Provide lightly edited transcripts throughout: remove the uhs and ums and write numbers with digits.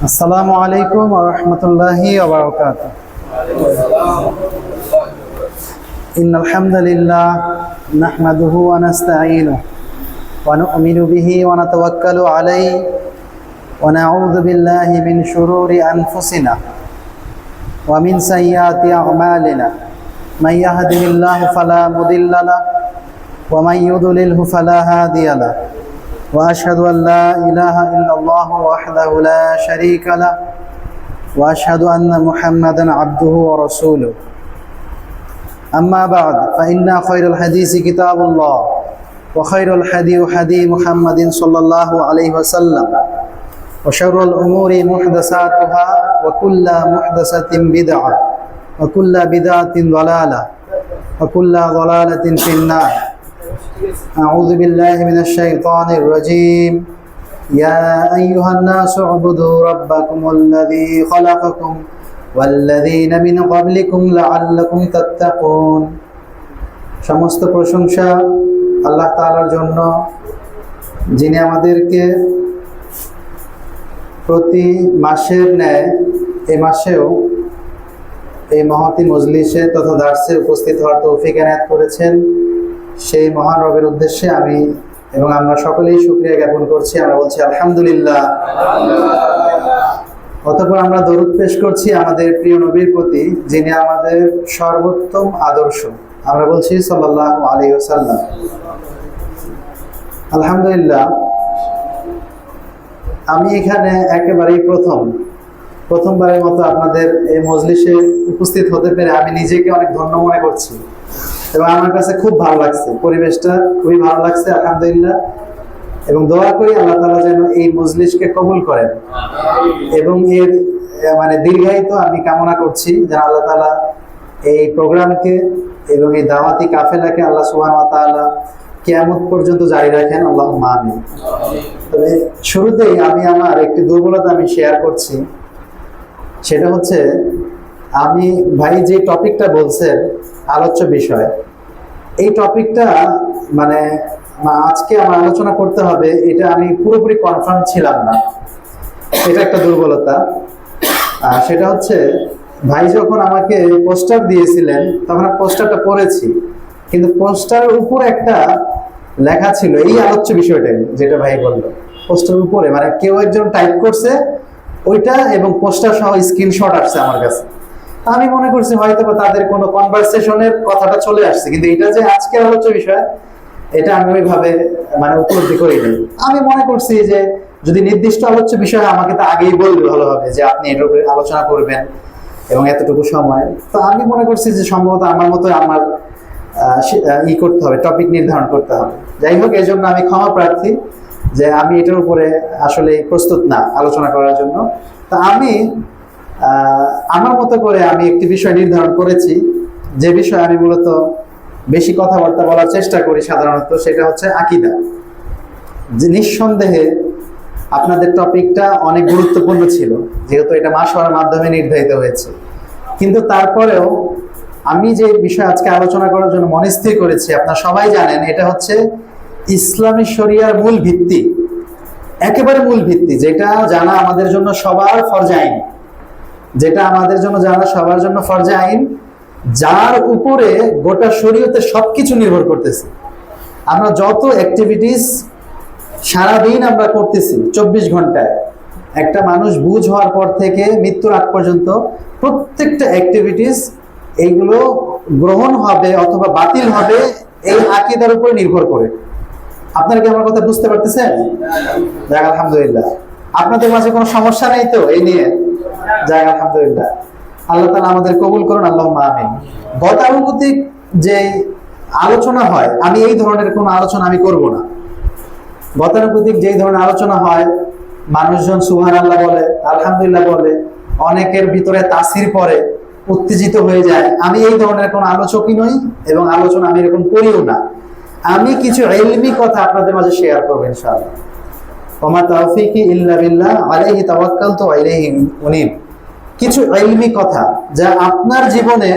আসসালামু আলাইকুম ওয়া রাহমাতুল্লাহি ওয়া বারাকাতুহু। ইন্নাল হামদালিল্লাহ নাহমাদুহু ওয়া নাস্তাঈনুহু ওয়া নু'মিনু বিহি ওয়া নাতাওয়াক্কালু আলাইহি ওয়া নাউযু বিল্লাহি মিন শুরুরি আনফুসিনা ওয়া মিন সাইয়্যাতি আ'মালিনা। মান ইয়াহদিহিল্লাহু ফালা মুদিল্লা লাহু ওয়া মান ইউদ্লিলহু ফালা হাদিয়া লাহু। وأشهد أن لا إله إلا الله وحده لا شريك له وأشهد أن محمدا عبده ورسوله. أما بعد فإن خير الحديث كتاب الله وخير الهدي هدي محمد صلى الله عليه وسلم وشر الأمور محدثاتها وكل محدثة بدعة وكل بدعة ضلالة وكل ضلالة في النار. أعوذ بالله من الشيطان الرجيم. يا أيها الناس اعبدوا ربكم الذي خلقكم والذين من قبلكم لعلكم تتقون. সমস্ত প্রশংসা আল্লাহ তাআলার জন্য, যিনি আমাদেরকে প্রতি মাসের ন্যায় এই মাসেও এই মহতী মজলিসে তথা দার্সে উপস্থিত হওয়ার তৌফিক এনায়েত করেছেন। সেই মহান রবের উদ্দেশ্যে আমি এবং আমরা সকলেই শুকরিয়া জ্ঞাপন করছি। আমরা বলছি আলহামদুলিল্লাহ। অতঃপর আমরা দরুদ পেশ করছি আমাদের প্রিয় নবীর প্রতি, যিনি আমাদের সর্বোত্তম আদর্শ। আমরা বলছি সাল্লাল্লাহু আলাইহি ওয়াসাল্লাম। আলহামদুলিল্লাহ, আমি এখানে একেবারেই প্রথমবারের মতো আপনাদের এই মজলিসে উপস্থিত হতে পেরে আমি নিজেকে অনেক ধন্য মনে করছি এবং আমার কাছে খুব ভালো লাগছে। পরিবেশটা খুবই ভালো লাগছে, আলহামদুলিল্লাহ। এবং দোয়া করি আল্লাহ তাআলা যেন এই মজলিসকে কবুল করেন এবং এর দীর্ঘায়িত আমি কামনা করছি যেন আল্লাহ তাআলা এই প্রোগ্রামকে এবং এই দাওয়াতি কাফেলাকে আল্লাহ সুবহানাহু ওয়া তাআলা কিয়ামত পর্যন্ত জারি রাখেন, আল্লাহুম্মা আমিন। তবে শুরুতেই আমি আমার একটি দুর্বলতা আমি শেয়ার করছি। সেটা হচ্ছে, আমি ভাই যে টপিকটা বলছেন আলোচ্য বিষয়, এই টপিকটা আজকে আমার আলোচনা করতে হবে, এটা আমি পুরোপুরি কনফার্ম ছিলাম না। এটা একটা দুর্বলতা। সেটা হচ্ছে, ভাই যখন আমাকে পোস্টার দিয়েছিলেন তখন পোস্টারটা পড়েছি, কিন্তু পোস্টারের উপর একটা লেখা ছিল এই আলোচ্য বিষয়টাই, যেটা ভাই বললো পোস্টারের উপরে কেউ একজন টাইপ করছে ওইটা এবং পোস্টার সহ স্ক্রিনশট আসছে আমার কাছে। আমি মনে করছি হয়তো তাদের কোনো কনভারসেশনের কথাটা চলে আসছে, কিন্তু এটা যে আজকে আলোচ্য বিষয় এটা আমি ওইভাবে উপলব্ধি করিনি। আমি মনে করছি যে যদি নির্দিষ্ট আলোচ্য বিষয় আমাকে তো আগেই বলবে ভালো হবে যে আপনি এটার উপরে আলোচনা করবেন এবং এতটুকু সময়। তো আমি মনে করছি যে সম্ভবত আমার মতো আমার করতে হবে, টপিক নির্ধারণ করতে হবে। যাই হোক, এই জন্য আমি ক্ষমা প্রার্থী যে আমি এটার উপরে আসলে প্রস্তুত না আলোচনা করার জন্য। তা আমি আমার মতো করে আমি একটি বিষয় নির্ধারণ করেছি, যে বিষয়ে আমি মূলত বেশি কথাবার্তা বলার চেষ্টা করি সাধারণত, সেটা হচ্ছে আকীদা। যে নিঃসন্দেহে আপনাদের টপিকটা অনেক গুরুত্বপূর্ণ ছিল, যেহেতু এটা মাশওয়ারার মাধ্যমে নির্ধারিত হয়েছে। কিন্তু তারপরেও আমি যে বিষয় আজকে আলোচনা করার জন্য মনস্থির করেছি, আপনারা সবাই জানেন এটা হচ্ছে ইসলামী শরিয়ার মূল ভিত্তি, একেবারে মূল ভিত্তি, যেটা জানা আমাদের জন্য সবার ফরজে আইন, সবার জন্য ফরজে আইন, যার উপরে গোটা শরীয়তের সবকিছু নির্ভর করতেছে। আমরা যত অ্যাক্টিভিটিস সারাদিন আমরা করতেছি 24 ঘন্টায়, একটা মানুষ বুঝ হওয়ার পর থেকে মৃত্যুর আগ পর্যন্ত প্রত্যেকটা অ্যাক্টিভিটিস এইগুলো গ্রহণ হবে অথবা বাতিল হবে এই আকীদার উপর নির্ভর করে। আপনারা কি আমার কথা বুঝতে পারতেছেন? যাক আলহামদুলিল্লাহ। আপনাদের মাঝে কোনো সমস্যা নেই তো এই নিয়ে? যাক আলহামদুলিল্লাহ। আল্লাহ তাআলা আমাদের কবুল করুন, আল্লাহুম্মা আমিন। গতানুগতিক যে আলোচনা হয়, আমি এই ধরনের কোনো আলোচনা আমি করব না। গতানুগতিক যেই ধরনের আলোচনা হয়, মানুষজন সুবহানাল্লাহ বলে, আলহামদুলিল্লাহ বলে, অনেকের ভিতরে তাসির পড়ে, উত্তেজিত হয়ে যায়, আমি এই ধরনের কোনো আলোচকই নই এবং আলোচনা আমি এরকম করিও না। আমি কিছু ইলমি কথা আপনাদের মাঝে শেয়ার করব ইনশাআল্লাহ। ওমা তাওফীকি ইল্লা বিল্লাহ আলাইহি তাওয়াক্কালতু ওয়া ইলাইহি উনীব। কিছু ইলমি কথা যা আপনার জীবনে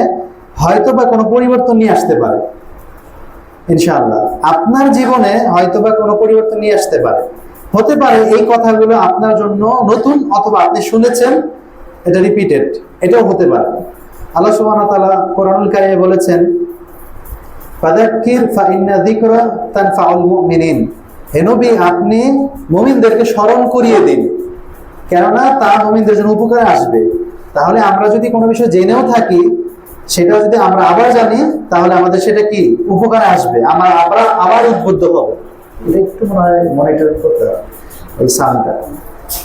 হয়তোবা কোনো পরিবর্তন নিয়ে আসতে পারে, ইনশাআল্লাহ আপনার জীবনে হয়তোবা কোনো পরিবর্তন নিয়ে আসতে পারে। হতে পারে এই কথাগুলো আপনার জন্য নতুন, অথবা আপনি শুনেছেন এটা রিপিটেড, এটাও হতে পারে। আল্লাহ সুবহানাহু ওয়া তাআলা কোরআনুল কারীমে বলেছেন, ফাযাক্কির ফাইন্না যিকরা তানফাউল মুমিনিন, হে নবী আপনি মুমিনদেরকে স্মরণ করিয়ে দিন, কেননা তা মুমিনদের জন্য উপকারে আসবে। তাহলে আমরা যদি কোনো বিষয় জেনেও থাকি, সেটা যদি আমরা আবার জানি, তাহলে আমাদের সেটা কি উপকারে আসবে, আমরা আবার উদ্বুদ্ধ হব। এটা একটু মনিটর করতে হবে এই সাউন্ডটা।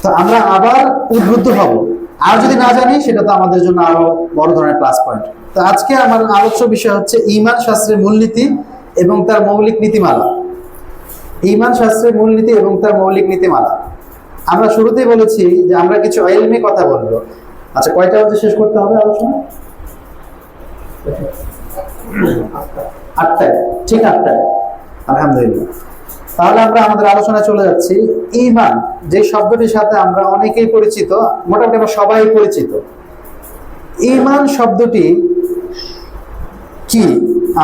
তো আমরা আবার উদ্বুদ্ধ হব। আর যদি না জানি, সেটা তো আমাদের জন্য আরো বড় ধরনের প্লাস পয়েন্ট। তো আজকে আমার আলোচ্য বিষয় হচ্ছে ঈমান শাস্ত্রের মূলনীতি এবং তার মৌলিক নীতিমালা। ঈমান শাস্ত্রের মূলনীতি এবং তার মৌলিক নীতিমালা। আমরা শুরুতেই বলেছি যে আমরা কিছু ইলমি কথা বলবো। আচ্ছা, কয়টা বাজে শেষ করতে হবে আলোচনা? 8টায়। ঠিক 8টায়, আলহামদুলিল্লাহ। তাহলে আমরা আমাদের আলোচনায় চলে যাচ্ছি। ঈমান যে শব্দটির সাথে আমরা অনেকেই পরিচিত, মোটামুটি আমরা সবাই পরিচিত। ঈমান শব্দটি কি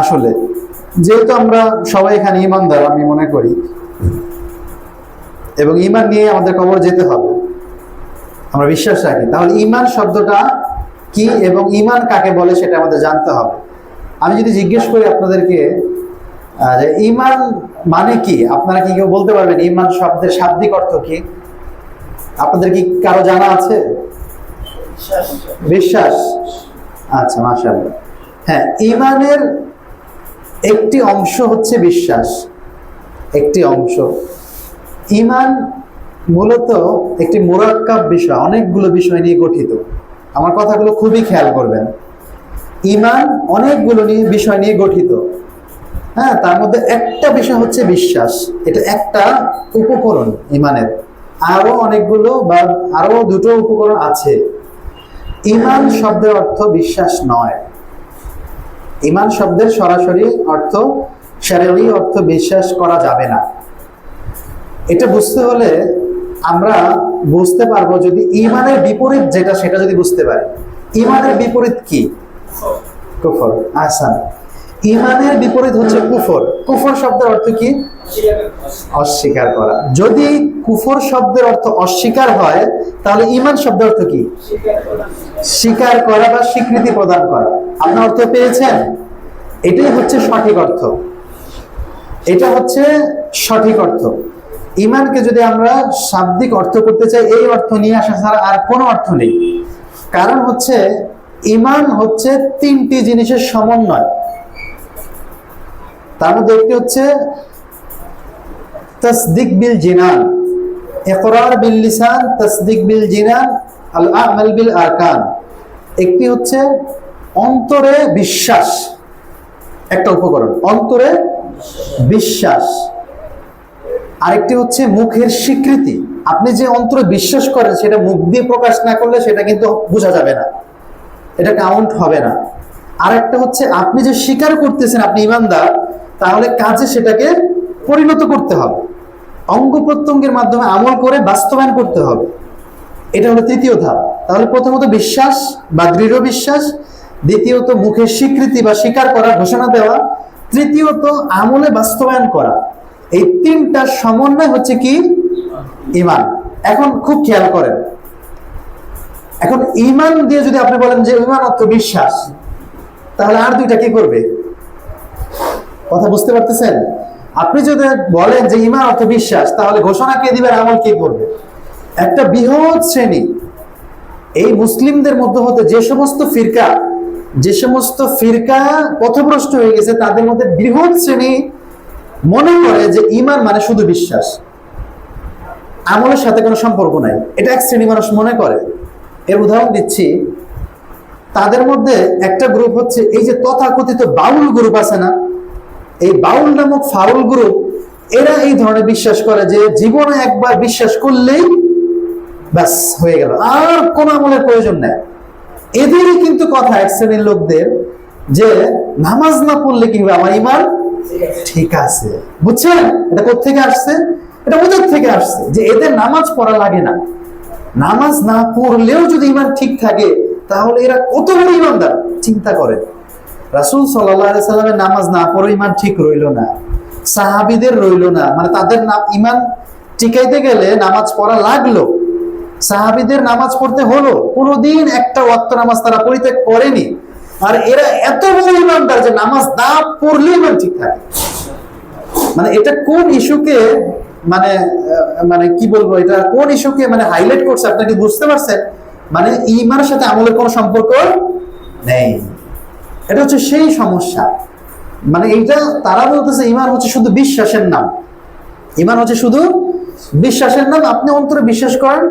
আসলে? যেহেতু আমরা সবাই এখানে ঈমানদার আমি মনে করি, এবং ঈমান নিয়ে আমাদের কবর যেতে হবে, আমরা বিশ্বাস রাখি, তাহলে ঈমান শব্দটা কি এবং ঈমান কাকে বলে সেটা আমাদের জানতে হবে। আমি যদি জিজ্ঞেস করি আপনাদেরকে যে ঈমান মানে কি, আপনারা কি কেউ বলতে পারবেন ঈমান শব্দের শাব্দিক অর্থ কি? আপনাদের কি কারো জানা আছে? বিশ্বাস। আচ্ছা, মাশাআল্লাহ। হ্যাঁ, ঈমানের একটি অংশ হচ্ছে বিশ্বাস, একটি অংশ। ঈমান মূলত একটি মুরাক্কাব বিষয়, অনেকগুলো বিষয় নিয়ে গঠিত। আমার কথাগুলো খুবই খেয়াল করবেন। ঈমান অনেকগুলো বিষয় নিয়ে গঠিত। হ্যাঁ, তার মধ্যে একটা বিষয় হচ্ছে বিশ্বাস, এটা একটা উপকরণ ঈমানের। আরো অনেকগুলো বা আরো দুটো উপকরণ আছে। ঈমান শব্দের অর্থ বিশ্বাস নয়। ঈমান শব্দের সরাসরি অর্থ, শারঈ অর্থ বিশ্বাস করা যাবে না। এটা বুঝতে হলে আমরা বুঝতে পারবো যদি ঈমানের বিপরীত যেটা, সেটা যদি বুঝতে পারি। ঈমানের বিপরীত কি? কুফর। আহসান। ঈমানের বিপরীত হচ্ছে কুফর। কুফর শব্দের অর্থ কি? অস্বীকার করা। যদি কুফর শব্দের অর্থ অস্বীকার হয়, তাহলে ঈমান শব্দের অর্থ কি? স্বীকার করা বা স্বীকৃতি প্রদান করা। আপনার অর্থ পেয়েছেন? এটাই হচ্ছে সঠিক অর্থ, এটা হচ্ছে সঠিক অর্থ। ঈমানকে যদি আমরা শাব্দিক অর্থ করতে চাই, এই অর্থ নিয়ে আসা ছাড়া আর কোনো অর্থ নেই। কারণ হচ্ছে ঈমান হচ্ছে তিনটি জিনিসের সমন্বয়। তার মধ্যে একটি হচ্ছে তাসদিক বিল জিনান, ইকরার বিল লিসান, তাসদিক বিল জিনান, আল আমাল বিল আরকান। একটি হচ্ছে অন্তরে বিশ্বাস, একটা উপকরণ, অন্তরে বিশ্বাস। আরেকটি হচ্ছে মুখের স্বীকৃতি। আপনি যে অন্তরে বিশ্বাস করেন, সেটা মুখ দিয়ে প্রকাশ না করলে সেটা কিন্তু বোঝা যাবে না, এটা কাউন্ট হবে না। আরেকটা হচ্ছে আপনি যে স্বীকার করতেছেন আপনি ঈমানদার, তাহলে কাজে সেটাকে পরিণত করতে হবে, অঙ্গ প্রত্যঙ্গের মাধ্যমে আমল করে বাস্তবায়ন করতে হবে। এটা হলো তৃতীয় ধাপ। তাহলে প্রথমত বিশ্বাস বা দৃঢ় বিশ্বাস, দ্বিতীয়ত মুখের স্বীকৃতি বা স্বীকার করা, ঘোষণা দেওয়া, তৃতীয়ত আমলে বাস্তবায়ন করা। এই তিনটা সমন্বয় হচ্ছে কি? ঈমান। এখন খুব খেয়াল করেন, এখন ঈমান দিয়ে যদি আপনি বলেন যে ঈমান অর্থ বিশ্বাস, তাহলে আর দুইটা কি করবে? কথা বুঝতে পারতেছেন? আপনি যদি বলেন যে ঈমান অর্থ বিশ্বাস, তাহলে ঘোষণা কে দিবে, আমল কে করবে? একটা বৃহৎ শ্রেণী এই মুসলিমদের মধ্যে হতে যে সমস্ত ফিরকা পথভ্রষ্ট হয়ে গেছে, তাদের মধ্যে বৃহৎ শ্রেণী মনে করে যে ঈমান মানে শুধু বিশ্বাস, আমলের সাথে কোনো সম্পর্ক নাই। এটা এক শ্রেণী মানুষ মনে করে। এর উদাহরণ দিচ্ছি। তাদের মধ্যে একটা গ্রুপ হচ্ছে এই যে তথাকথিত বাউল গ্রুপ আছে না, এই বাউল নামক ফাউল গ্রুপ, এরা এই ধরনের বিশ্বাস করে যে জীবনে একবার বিশ্বাস করলেই ব্যাস হয়ে গেল, আর কোন আমলের প্রয়োজন নেই। এদেরই কিন্তু কথা এক শ্রেণীর লোকদের যে নামাজ না পড়লে কি হবে, আমার ঈমান ঠিক আছে। বুঝছেন এটা কোত্থেকে আসছে? এটা ওদের থেকে আসছে যে এদের নামাজ পড়া লাগে না, নামাজ না পড়লেও যদি ঈমান ঠিক থাকে, তাহলে এরা কত বড় ঈমানদার চিন্তা করেন। রাসূল সাল্লাল্লাহু আলাইহি সাল্লামের নামাজ না পড়ে ঈমান ঠিক রইল না, সাহাবীদের রইল না, মানে তাদের ঈমান টিকাইতে গেলে নামাজ পড়া লাগলো, সাহাবীদের নামাজ পড়তে হলো, কোনোদিন একটা ওয়াক্ত নামাজ তারা পরিত্যাগ করেনি। আর এরা এত বড় ইমানদার যে নামাজ না পড়লে ইমান ঠিক থাকে। মানে এটা কোন ইস্যুকে মানে মানে কি বলবো, এটা কোন ইস্যুকে মানে হাইলাইট করছে, আপনাকে বুঝতে পারছেন? মানে ইমানের সাথে আমলের কোনো সম্পর্ক নেই। এটা হচ্ছে সেই সমস্যা। মানে এইটা তারা বলতেছে ইমান হচ্ছে শুধু বিশ্বাসের নাম, ইমান হচ্ছে শুধু বিশ্বাসের নাম। আপনি অন্তরে বিশ্বাস করেন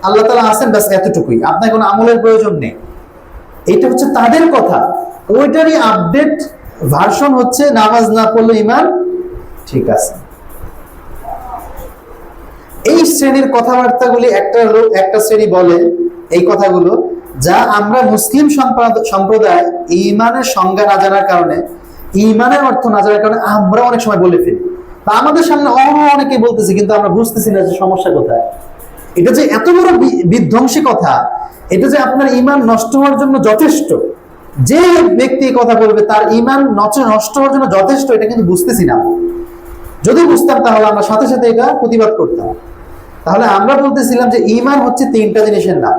আল্লাহ তাআলা আছেন, ব্যাস এতটুকুই, আপনার কোনো আমলের প্রয়োজন নেই। এটা হচ্ছে তাদের কথা। ওইটারই আপডেট ভার্সন হচ্ছে নামাজ না পড়লে ইমান ঠিক আছে। এই শ্রেণীর কথাবার্তাগুলি একটা শ্রেণী বলে এই কথাগুলো, যা আমরা মুসলিম সম্প্রদায় ইমানের সংজ্ঞা না জানার কারণে, ইমানের অর্থ না জানার কারণে আমরা অনেক সময় বলে ফেলি। তা আমাদের সামনে অনেকে বলতেছে, কিন্তু আমরা বুঝতেছি না যে সমস্যা কোথায়। এটা যে এত বড় বিধ্বংসী কথা, এটা যে আপনার ইমান নষ্ট হওয়ার জন্য যথেষ্ট, যে ব্যক্তি কথা বলবে তার ইমান নষ্ট হওয়ার জন্য যথেষ্ট, এটা কিন্তু বুঝতেছি না। যদি বুঝতাম তাহলে আমরা সাথে সাথে এটা প্রতিবাদ করতাম। তাহলে আমরা বলতেছিলাম যে ইমান হচ্ছে তিনটা জিনিসের নাম,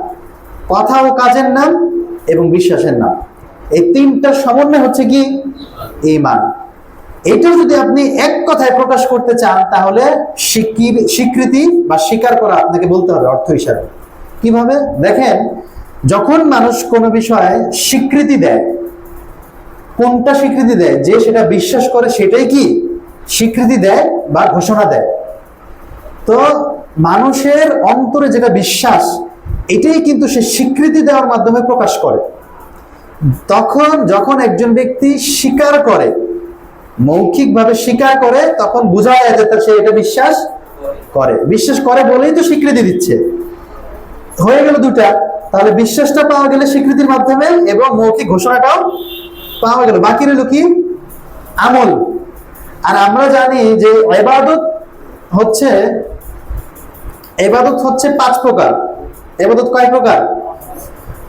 কথা ও কাজের নাম এবং বিশ্বাসের নাম। এই তিনটার সমন্বয় হচ্ছে কি ইমান। এটা যদি আপনি এক কথায় প্রকাশ করতে চান তাহলে স্বীকৃতি বা স্বীকার করা আপনাকে বলতে হবে অর্থ হিসাবে। কিভাবে দেখেন, যখন মানুষ কোনো বিষয়ে স্বীকৃতি দেয়, কোনটা স্বীকৃতি দেয়? যে সেটা বিশ্বাস করে সেটাই কি স্বীকৃতি দেয় বা ঘোষণা দেয়। তো মানুষের অন্তরে যেটা বিশ্বাস, এটাই কিন্তু সে স্বীকৃতি দেওয়ার মাধ্যমে প্রকাশ করে। তখন যখন একজন ব্যক্তি স্বীকার করে, মৌখিকভাবে স্বীকার করে, তখন বোঝা যায় যে সে এটা বিশ্বাস করে। বিশ্বাস করে বলেই তো স্বীকৃতি দিচ্ছে। হয়ে গেল দুটা। তাহলে বিশ্বাসটা পাওয়া গেলে স্বীকৃতির মাধ্যমে এবং মৌখিক ঘোষণাটাও পাওয়া গেল। বাকি রইল কি? আমল। আর আমরা জানি যে ইবাদত হচ্ছে 5 প্রকার। ইবাদত কয় প্রকার?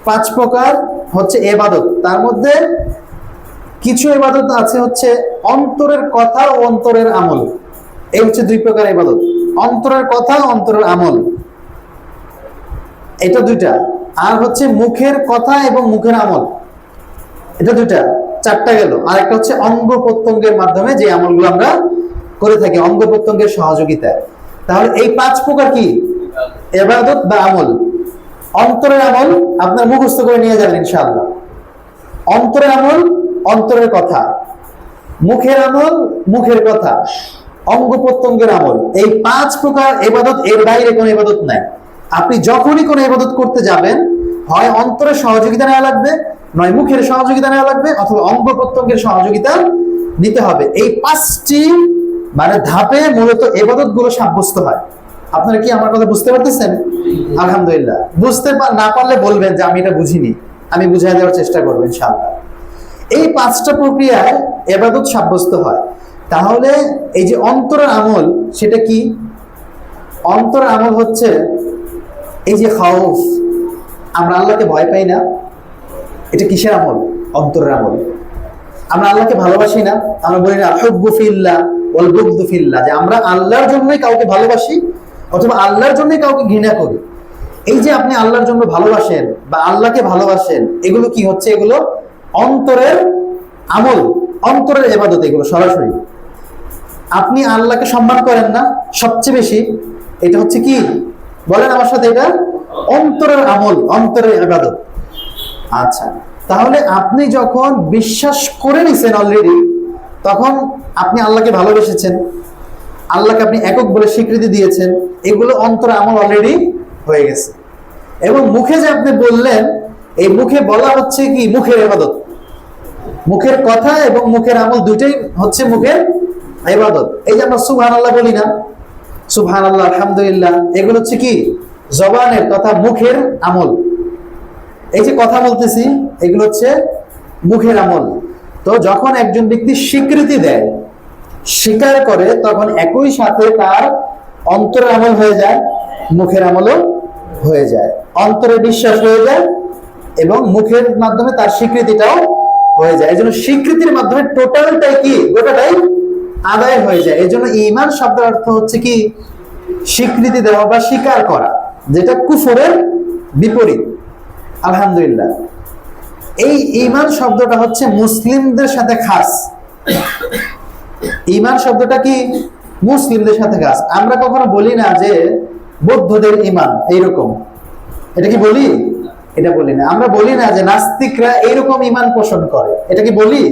5 প্রকার হচ্ছে ইবাদত। তার মধ্যে কিছু ইবাদত আছে হচ্ছে অন্তরের কথা ও অন্তরের আমল। এই হচ্ছে 2 প্রকার ইবাদত, অন্তরের কথা, অন্তরের আমল, এটা 2টা। আর হচ্ছে মুখের কথা এবং মুখের আমল, এটা 2টা, 4টা গেল। আর একটা হচ্ছে অঙ্গ প্রত্যঙ্গের মাধ্যমে যে আমলগুলো আমরা করে থাকি, অঙ্গ প্রত্যঙ্গের সহযোগিতায়। তাহলে এই 5 প্রকার কি ইবাদত বা আমল। অন্তরের আমল আপনার মুখস্থ করে নিয়ে যাবেন ইনশাআল্লাহ। অন্তরের আমল অন্তরের কথা, মুখের আমল মুখের কথা, অঙ্গ প্রত্যঙ্গের আমল। এই 5 প্রকার ইবাদত, এর বাইরে কোনো ইবাদত নাই। আপনি যখনই কোনো ইবাদত করতে যাবেন, হয় অন্তরের সহযোগিতা নেওয়া লাগবে, নয় মুখের সহযোগিতা নেওয়া লাগবে, অথবা অঙ্গ প্রত্যঙ্গের সহযোগিতা নিতে হবে। এই 5টি মানে ধাপে মূলত ইবাদত গুলো সাব্যস্ত হয়। আপনারা কি আমার কথা বুঝতে পারতেছেন? আলহামদুলিল্লাহ। বুঝতে না পারলে বলবেন যে আমি এটা বুঝিনি, আমি বুঝিয়ে দেওয়ার চেষ্টা করবো ইনশাআল্লাহ। এই 5টা প্রক্রিয়ায় ইবাদত সাব্যস্ত হয়। তাহলে এই যে অন্তরের আমল, সেটা কি? অন্তরের আমল হচ্ছে এই যে খাউফ, আমরা আল্লাহকে ভয় পাই না, এটা কিসের আমল? অন্তরের আমল। আমরা আল্লাহকে ভালোবাসি না, আমরা বলি না হুব্বু ফিল্লাহ ওয়াল বুগদু ফিল্লাহ, যে আমরা আল্লাহর জন্যই কাউকে ভালোবাসি অথবা আল্লাহর জন্যই কাউকে ঘৃণা করি। এই যে আপনি আল্লাহর জন্য ভালোবাসেন বা আল্লাহকে ভালোবাসেন, এগুলো কি হচ্ছে? এগুলো অন্তরের আমল, অন্তরের ইবাদত। এগুলো সরাসরি আপনি আল্লাহকে সম্মান করেন না সবচেয়ে বেশি, এটা হচ্ছে কি বলেন আমার সাথে? এটা অন্তরের আমল, অন্তরের ইবাদত। আচ্ছা, তাহলে আপনি যখন বিশ্বাস করে নিছেন অলরেডি, তখন আপনি আল্লাহকে ভালোবেসেছেন, আল্লাহকে আপনি একক বলে স্বীকৃতি দিয়েছেন, এগুলো অন্তরের আমল অলরেডি হয়ে গেছে। এবং মুখে যে আপনি বললেন, এই মুখে বলা হচ্ছে কি মুখের ইবাদত। মুখের কথা এবং মুখের আমল দুইটাই হচ্ছে মুখের ইবাদত। এই যে আমরা সুবহানাল্লাহ বলি না, সুবহানাল্লাহ, আলহামদুলিল্লাহ, এগুলো হচ্ছে কি জবানের কথা, মুখের আমল। এই যে কথা বলতেছি, এগুলো হচ্ছে মুখের আমল। তো যখন একজন ব্যক্তি স্বীকৃতি দেয়, স্বীকার করে, তখন একই সাথে তার অন্তরের আমল হয়ে যায়, মুখের আমলও হয়ে যায়। অন্তরে বিশ্বাস হয়ে যায় এবং মুখের মাধ্যমে তার স্বীকৃতিটাও হয়ে যায়। এই জন্য স্বীকৃতির মাধ্যমে টোটালটাই কি গোটাটাই আদায় হয়ে যায়। এই জন্য ঈমান শব্দের অর্থ হচ্ছে কি স্বীকৃতি দেওয়া বা স্বীকার করা, যেটা কুফরের বিপরীত। আলহামদুলিল্লাহ, এই ঈমান শব্দটা হচ্ছে মুসলিমদের সাথে খাস। ঈমান শব্দটা কি মুসলিমদের সাথে খাস। আমরা কখনো বলি না যে বৌদ্ধদের ঈমান এইরকম, এটা কি বলি? এটা বলি না। আমরা বলি না যে নাস্তিকরা এইরকম ঈমান পোষণ করে, এটা কি বলি?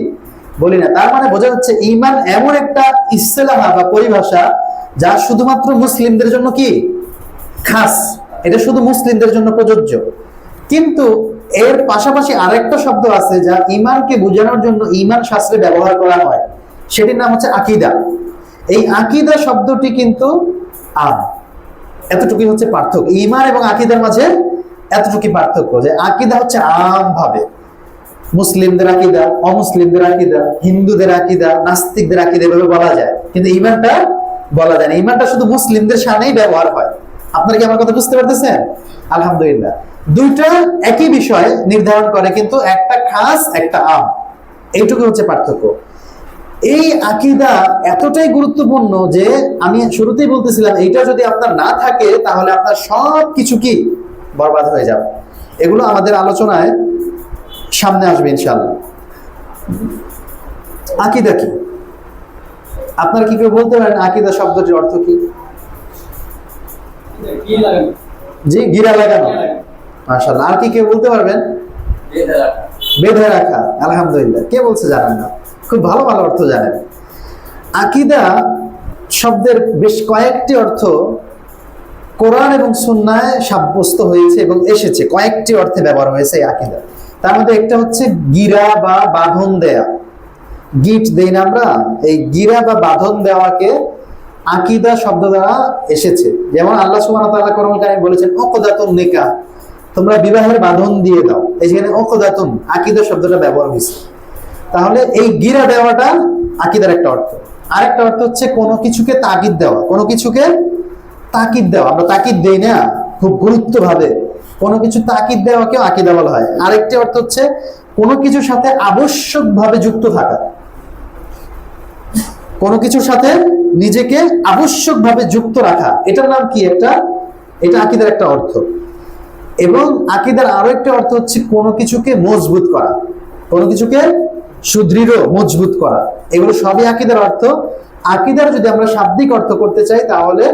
বলি না। তার মানে বোঝা যাচ্ছে ঈমান এমন একটা ইসতিলাহ বা পরিভাষা যা শুধুমাত্র মুসলিমদের জন্য কি খাস, এটা শুধু মুসলিমদের জন্য প্রযোজ্য। কিন্তু এর পাশাপাশি আরেকটা শব্দ আছে যা ঈমানকে বোঝানোর জন্য ঈমান শাস্ত্রে ব্যবহার করা হয়, সেটির নাম হচ্ছে আকীদা। এই আকীদা শব্দটি কিন্তু আম, এতটুকুই হচ্ছে পার্থক্য। ঈমান এবং আকীদার মাঝে এতটুকুই পার্থক্য যে আকীদা হচ্ছে আম ভাবে মুসলিমদের আকীদা, অমুসলিমদের আকীদা, হিন্দুদের আকীদা, নাস্তিকদের আকীদা এভাবে বলা যায়, কিন্তু ঈমানটা বলা যায় না। ঈমানটা শুধু মুসলিমদের সামনেই ব্যবহার হয়। আপনারা কি আমার কথা বুঝতে পারতেছেন? আলহামদুলিল্লাহ, দুইটা একই বিষয় নির্ধারণ করে, কিন্তু একটা খাস একটা আম, এইটুকু হচ্ছে পার্থক্য। এই আকীদা এতটাই গুরুত্বপূর্ণ যে আমি শুরুতেই বলতেছিলাম, এইটা যদি আপনার না থাকে তাহলে আপনার সব কিছু কি বরবাদ হয়ে যাবে। এগুলো আমাদের আলোচনায় সামনে আসবে ইনশাআল্লাহ। আকীদা কি? আপনারা কি কেউ বলতে পারেন আকীদা শব্দটির অর্থ কি? জি, গিরা লাগানো। মাশাআল্লাহ। আর কি কেউ বলতে পারবেন? বেঁধে রাখা। আলহামদুলিল্লাহ। কে বলছে জানেন না? খুব ভালো ভালো অর্থ জানেন। আকীদা শব্দের বেশ কয়েকটি অর্থ কোরআন এবং সুন্নায় সাব্যস্ত হয়েছে এবং এসেছে, কয়েকটি অর্থে ব্যবহার হয়েছে এই আকীদা। তার মধ্যে একটা হচ্ছে গিরা বা বাঁধন দেয়া, গিট দেই না আমরা, এই গিরা বা বাঁধন দেওয়াকে আকীদা শব্দ দ্বারা এসেছে। যেমন আল্লাহ সুবহানাহু ওয়া তাআলা কোরআনুল কারীমে বলেছেন উকদাতুন নিকাহ, তোমরা বিবাহের বাঁধন দিয়ে দাও। এই যেখানে উকদাতুন আকীদা শব্দটা ব্যবহার হয়েছে। তাহলে এই গিরা দেওয়াটা আকীদার একটা অর্থ। আরেকটা অর্থ হচ্ছে কোনো কিছুকে তাকিদ দেওয়া, কোনো কিছুকে তাকিদ দেওয়া। আমরা তাকিদ দেই না খুব গুরুত্বভাবে, কোনো কিছু তাকিদ দেওয়াকেও আকীদা বলা হয়। আরেকটি অর্থ হচ্ছে কোনো কিছুর সাথে আবশ্যকভাবে যুক্ত থাকা, কোনো কিছুর সাথে নিজেকে আবশ্যকভাবে যুক্ত রাখা, এটার নাম কি? এটা আকীদার একটা অর্থ। এবং আকীদার আরো একটা অর্থ হচ্ছে কোনো কিছুকে মজবুত করা, কোনো কিছুকে সুদৃঢ় মজবুত করা। এগুলো সবই আকীদার অর্থ। আকীদার যদি আমরা শাব্দিক অর্থ করতে চাই তাহলে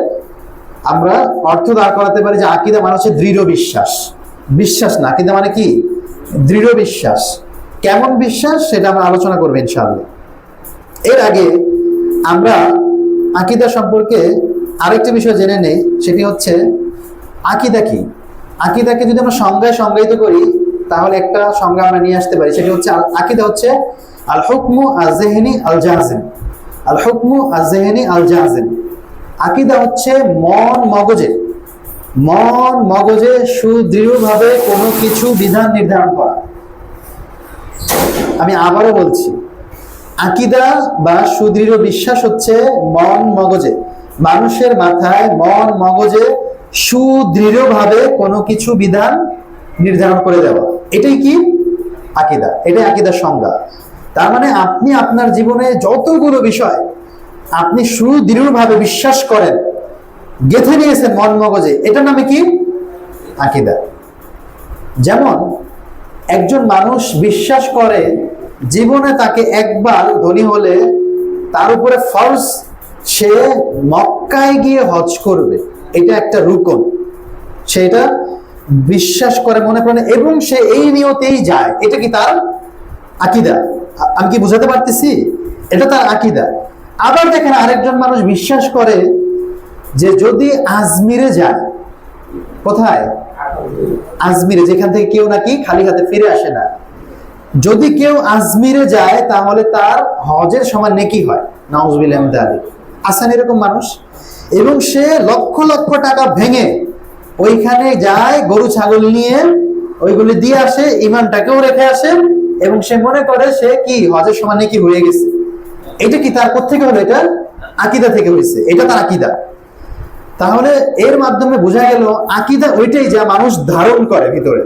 আমরা অর্থ দাঁড় করাতে পারি যে আকীদা মানে হচ্ছে দৃঢ় বিশ্বাস। বিশ্বাস না, আকীদা মানে কি? দৃঢ় বিশ্বাস। কেমন বিশ্বাস সেটা আমরা আলোচনা করবো ইনশাআল্লাহ। এর আগে আমরা আকীদা সম্পর্কে আরেকটি বিষয় জেনে নেই, সেটি হচ্ছে আকীদা কি। আকীদাকে যদি আমরা সংজ্ঞায় সংজ্ঞায়িত করি তাহলে একটা সংজ্ঞা আমরা নিয়ে আসতে পারি, সেটি হচ্ছে আকীদা হচ্ছে আল হুকমু আয-যিহনি আল জাযিম। আল হুকমু আয-যিহনি আল জাযিম, আকীদা হচ্ছে মন মগজে সুদৃঢ়ভাবে কোনো কিছু বিধান নির্ধারণ করা। আমি আবারও বলছি, আকীদা বা সুদৃঢ় বিশ্বাস হচ্ছে মন মগজে, মানুষের মাথায় মন মগজে সুদৃঢ়ভাবে কোনো কিছু বিধান নির্ধারণ করে দেওয়া, এটাই কি আকীদা। এটাই আকীদার সংজ্ঞা। তার মানে আপনি আপনার জীবনে যতগুলো বিষয় আপনি সুদৃঢ়ভাবে বিশ্বাস করেন, গেঁথে নিয়েছেন মন মগজে, এটার নামে কি? আকীদা। যেমন একজন মানুষ বিশ্বাস করে জীবনে তাকে একবার ধনী হলে তার উপরে ফরজ সে মক্কায় গিয়ে হজ করবে, এটা একটা রুকন, সেটা বিশ্বাস করে মনে প্রাণে এবং সে এই নিয়তেই যায়, এটা কি তার আকীদা। আমি কি বুঝাতে পারতেছি? এটা তার আকীদা। আবার দেখেন আরেকজন মানুষ বিশ্বাস করে যে যদি আজমিরে যায়, কোথায়? আজমিরে, যেখান থেকে কেউ নাকি খালি হাতে ফিরে আসে না, যদি কেউ আজমিরে যায় তাহলে তার হজের সমান নেকি হয়। নাউজুবিল্লাহি মিন যালিক। আছেন এরকম মানুষ, এবং সে লক্ষ লক্ষ টাকা ভেঙে ওইখানে যায়, গরু ছাগল নিয়ে ওইগুলি দিয়ে আসে, ইমানটাকেও রেখে আসে, এবং সে মনে করে সে কি হজের সমান নেকি হয়ে গেছে। এটা কি তার কোত্থেকে হলো? এটা আকীদা থেকে হয়েছে, এটা তার আকীদা। তাহলে এর মাধ্যমে বোঝা গেল আকীদা ওইটাই যা মানুষ ধারণ করে ভিতরে,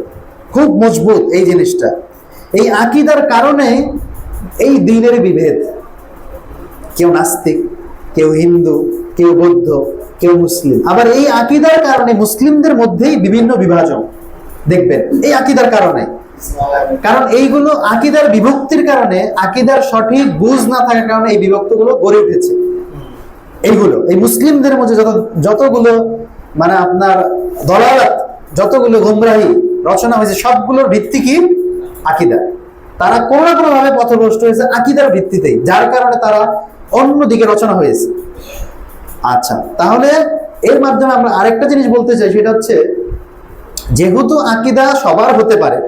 খুব মজবুত এই জিনিসটা। এই আকীদার কারণে এই দ্বীনের বিভেদ, কেউ নাস্তিক, কেউ হিন্দু, কেউ বৌদ্ধ, কেউ মুসলিম। আবার এই আকীদার কারণে মুসলিমদের মধ্যেই বিভিন্ন বিভাজন দেখবেন, এই আকীদার কারণে। কারণ এইগুলো আকীদার বিভক্তির কারণে, আকীদার সঠিক বুঝ না থাকার কারণে এই বিভক্তগুলো গড়ে উঠেছে। এইগুলো এই মুসলিমদের মধ্যে যতগুলো মানে আপনার দলালাত, যতগুলো গোমরাহি রচনা হয়েছে, সবগুলোর ভিত্তি কি? আকীদা। তারা কোনো না কোনো ভাবে পথভ্রষ্ট হয়েছে আকীদার ভিত্তিতেই, যার কারণে তারা অন্যদিকে রচনা হয়েছে। আচ্ছা, তাহলে এর মাধ্যমে আমরা আরেকটা জিনিস বলতে চাই, সেটা হচ্ছে যেহেতু আকীদা সবার হতে পারে,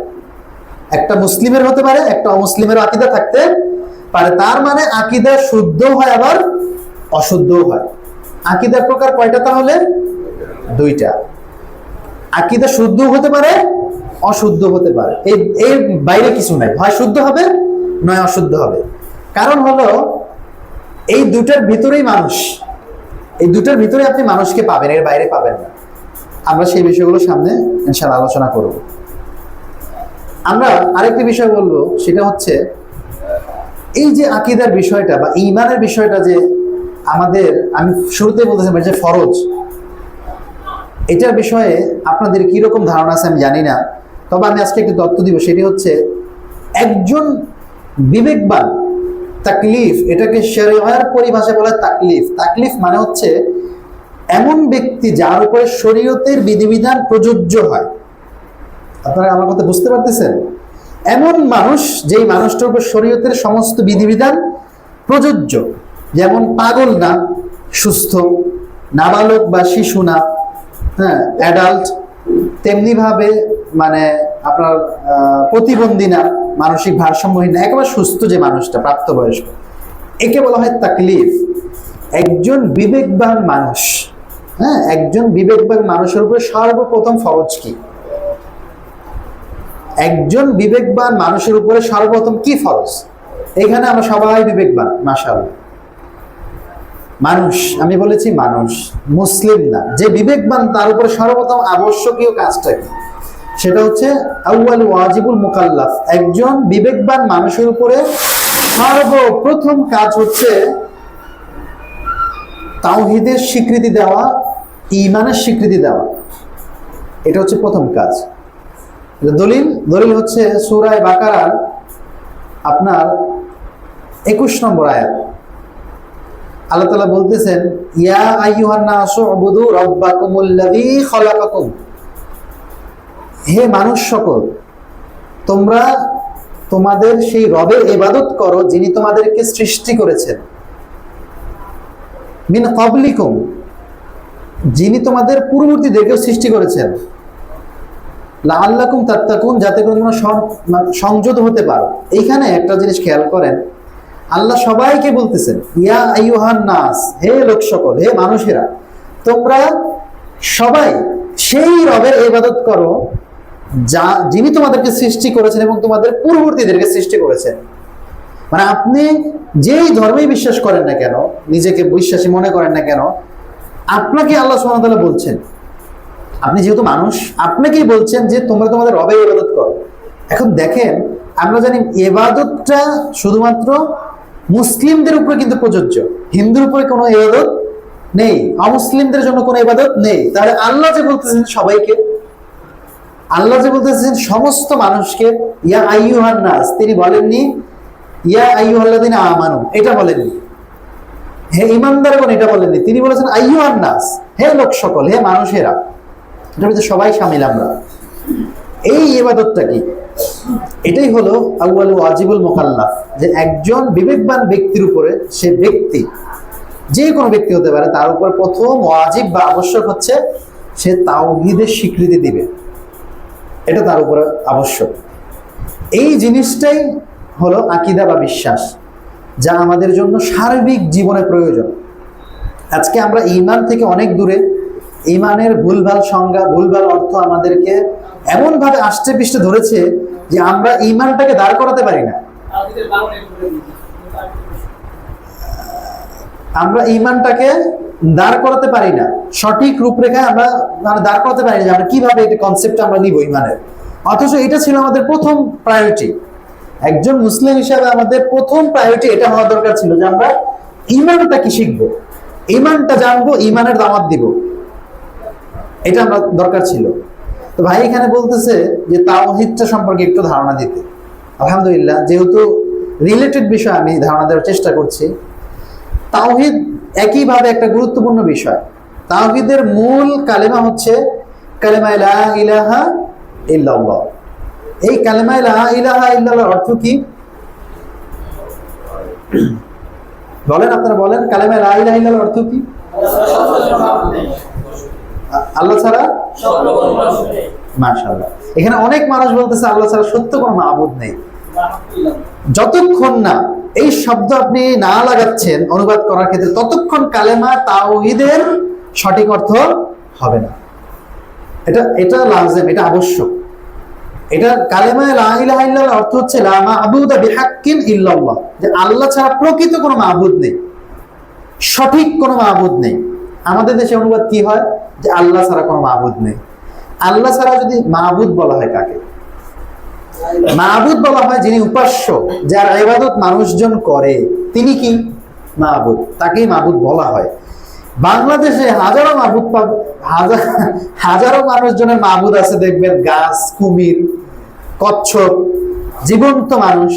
একটা মুসলিমের হতে পারে, একটা অমুসলিমের আকীদা থাকতে পারে, তার মানে আকীদা শুদ্ধ হয় আবার অশুদ্ধও হয়। আকীদার প্রকার কয়টা তাহলে? দুইটা। আকীদা শুদ্ধ হতে পারে, অশুদ্ধ হতে পারে, এর বাইরে কিছু নাই। হয় শুদ্ধ হবে, নয় অশুদ্ধ হবে। কারণ হলো এই দুটার ভিতরেই মানুষ, এই দুটার ভিতরে আপনি মানুষকে পাবেন, এর বাইরে পাবেন না। আমরা সেই বিষয়গুলো সামনে ইনশাআল্লাহ আলোচনা করব। আমরা আরেকটি বিষয় বলবো, সেটা হচ্ছে এই যে আকীদার বিষয়টা বা ঈমানের বিষয়টা, যে আমাদের, আমি শুরুতেই বলতেছিলাম যে ফরজ, এটার বিষয়ে আপনাদের কি রকম ধারণা আছে আমি জানি না, তবে আমি আজকে একটু তথ্য দিব। সেটি হচ্ছে একজন বিবেকবান, তাকলিফ, এটাকে শরীয়তের পরিভাষায় বলা হয় তাকলিফ। তাকলিফ মানে হচ্ছে এমন ব্যক্তি যার উপরে শরীয়তের বিধিবিধান প্রযোজ্য হয়। আপনারা আমার কথা বুঝতে পারতেছেন? এমন মানুষ, যেই মানুষটার উপর শরীয়তের সমস্ত বিধিবিধান প্রযোজ্য, যেমন পাগল না, সুস্থ, নাবালক বা শিশু না, হ্যাঁ, অ্যাডাল্ট, তেমনি ভাবে মানে আপনার প্রতিবন্ধী না, মানসিক ভারসাম্যহীন না, একেবারে সুস্থ যে মানুষটা, প্রাপ্তবয়স্ক, একে বলা হয় তাকলিফ। একজন বিবেকবান মানুষ, হ্যাঁ, একজন বিবেকবান মানুষের উপরে সর্বপ্রথম ফরজ কি? একজন বিবেকবান মানুষের উপরে সর্বপ্রথম কি ফরজ? এখানে আমরা সবাই বিবেকবান, মাশাআল্লাহ। মানুষ, আমি বলেছি মানুষ, মুসলিম না। যে বিবেকবান তার উপরে সর্বপ্রথম আবশ্যকীয় কাজটা কি? সেটা হচ্ছে আউয়াল ওয়াজিবুল মুকাল্লাফ। একজন বিবেকবান মানুষের উপরে সর্বপ্রথম কাজ হচ্ছে তাওহীদের স্বীকৃতি দেওয়া, ঈমানের স্বীকৃতি দেওয়া। এটা হচ্ছে প্রথম কাজ। দলিল হচ্ছে সূরা বাকারার আপনার 21 নম্বর আয়াত। আল্লাহ তাআলা বলতেছেন, ইয়া আইয়ুহান নাসু উবুদু রাব্বাকুমুল্লাযী খালাকাকুম, হে মানুষ সকল, তোমরা তোমাদের সেই রবের ইবাদত করো যিনি তোমাদেরকে সৃষ্টি করেছেন, মিন ক্বাবলিকুম, যিনি তোমাদের পূর্ববর্তীদেরকেও সৃষ্টি করেছেন, লাআল্লাকুম তাত্তাকুন, যাতে করে তোমরা সংযত হতে পারো। এইখানে একটা জিনিস খেয়াল করেন, আল্লাহ সবাইকে বলতেছেন ইয়া আইয়ুহান নাস, হে লোক সকল, হে মানুষেরা, তোমরা সবাই সেই রবের ইবাদত করো যিনি তোমাদেরকে সৃষ্টি করেছেন এবং তোমাদের পূর্ববর্তীদেরকে সৃষ্টি করেছেন। মানে আপনি যেই ধর্মেই বিশ্বাস করেন না কেন, নিজেকে বিশ্বাসী মনে করেন না কেন, আপনাকে আল্লাহ সুবহানাহু ওয়া তাআলা বলছেন, আপনি যেহেতু মানুষ, আপনাকেই বলছেন যে তোমরা তোমাদের রবের ইবাদত করো। এখন দেখেন, আমরা জানি ইবাদতটা শুধুমাত্র মুসলিমদের উপরে কিন্তু প্রযোজ্য, হিন্দুর উপরে কোনো ইবাদত নেই, অমুসলিমদের জন্য কোনো ইবাদত নেই। তাহলে আল্লাহ যে বলতেছেন সবাইকে, আল্লাহ যে বলতেছেন সমস্ত মানুষকে, ইয়া আইয়ুহান নাস, তিনি বলেননি ইয়া আইয়ুহাল্লাযীনা আমানু, এটা বলেননি, হে ঈমানদারগণ, এটা বলেননি। তিনি বলেছেন আইয়ুহান নাস, হে লোক সকল, হে মানুষেরা। এটার মধ্যে সবাই শামিল আমরা। এই ইবাদতটা কি? এটাই হলো আউয়াল ওয়াজিবুল মুকাল্লাফ, যে একজন বিবেকবান ব্যক্তির উপরে, সে ব্যক্তি যে কোনো ব্যক্তি হতে পারে, তার উপর প্রথম ওয়াজিব বা আবশ্যক হচ্ছে সে তাওহীদের স্বীকৃতি দিবে। এটা তার উপরে আবশ্যক। এই জিনিসটাই হলো আকীদা বা বিশ্বাস, যা আমাদের জন্য সার্বিক জীবনে প্রয়োজন। আজকে আমরা ঈমান থেকে অনেক দূরে। ঈমানের ভুলভাল সংজ্ঞা, ভুলভাল অর্থ আমাদেরকে এমনভাবে আষ্টে পৃষ্ঠে ধরেছে যে আমরা ঈমানটাকে দাঁড় করাতে পারি না। আমরা ঈমানটাকে দাঁড় করাতে পারি না, সঠিক রূপরেখায় আমরা দাঁড় করাতে পারি না যে আমরা কিভাবে এটা কনসেপ্টটা আমরা নিব ঈমানের। অথচ এটা ছিল আমাদের প্রথম প্রায়োরিটি। একজন মুসলিম হিসাবে আমাদের প্রথম প্রায়োরিটি এটা হওয়া দরকার ছিল যে আমরা ঈমানটা কি শিখবো, ইমানটা জানবো, ইমানের দাওয়াত দিব, এটা আমরা দরকার ছিল। তো ভাই এখানে বলতেছে যে তাওহীদটা সম্পর্কে একটু ধারণা দিতে। আলহামদুলিল্লাহ, যেহেতু রিলেটেড বিষয় আমি ধারণা দেওয়ার চেষ্টা করছি। তাওহীদ একইভাবে একটা গুরুত্বপূর্ণ বিষয়। তাওহীদের মূল কালেমা হচ্ছে কালেমা লা ইলাহা ইল্লাল্লাহ। এই কালেমা লা ইলাহা ইল্লাল্লাহর অর্থ কি বলেন, আপনারা বলেন, কালেমা লা ইলাহা ইল্লাল্লাহর অর্থ কি? আল্লাহ ছাড়া, মাশাআল্লাহ। এখানে অনেক মানুষ বলতেছে আল্লাহ ছাড়া সত্য কোনো মাবুদ নেই। যতক্ষণ না এই শব্দ আপনি না লাগাচ্ছেন অনুবাদ করার ক্ষেত্রে, ততক্ষণ কালেমা তাওহীদের সঠিক অর্থ হবে না। এটা লাজিম, এটা আবশ্যক। এটা কালেমা লা ইলাহা ইল্লাল্লাহ অর্থ হচ্ছে লা মা'বুদা বিহাক্কিন ইল্লাল্লাহ, যে আল্লাহ ছাড়া প্রকৃত কোনো মাবুদ নেই, সঠিক কোনো মাবুদ নেই। আমাদের দেশে অনুবাদ কি হয় যে আল্লাহ ছাড়া কোনো মাবুদ নেই। আল্লাহ ছাড়া যদি মাবুদ বলা হয় কাকে? মাবুদ বলা হয় যিনি উপাস্য, যার ইবাদত মানুষজন করে, তিনি কি মাবুদ, তাকেই মাবুদ বলা হয়। বাংলাদেশে হাজারো মাবুদ হাজারো মানুষজনের মাবুদ আছে, দেখবেন গাছ, কুমির, কচ্ছপ, জীবন্ত মানুষ।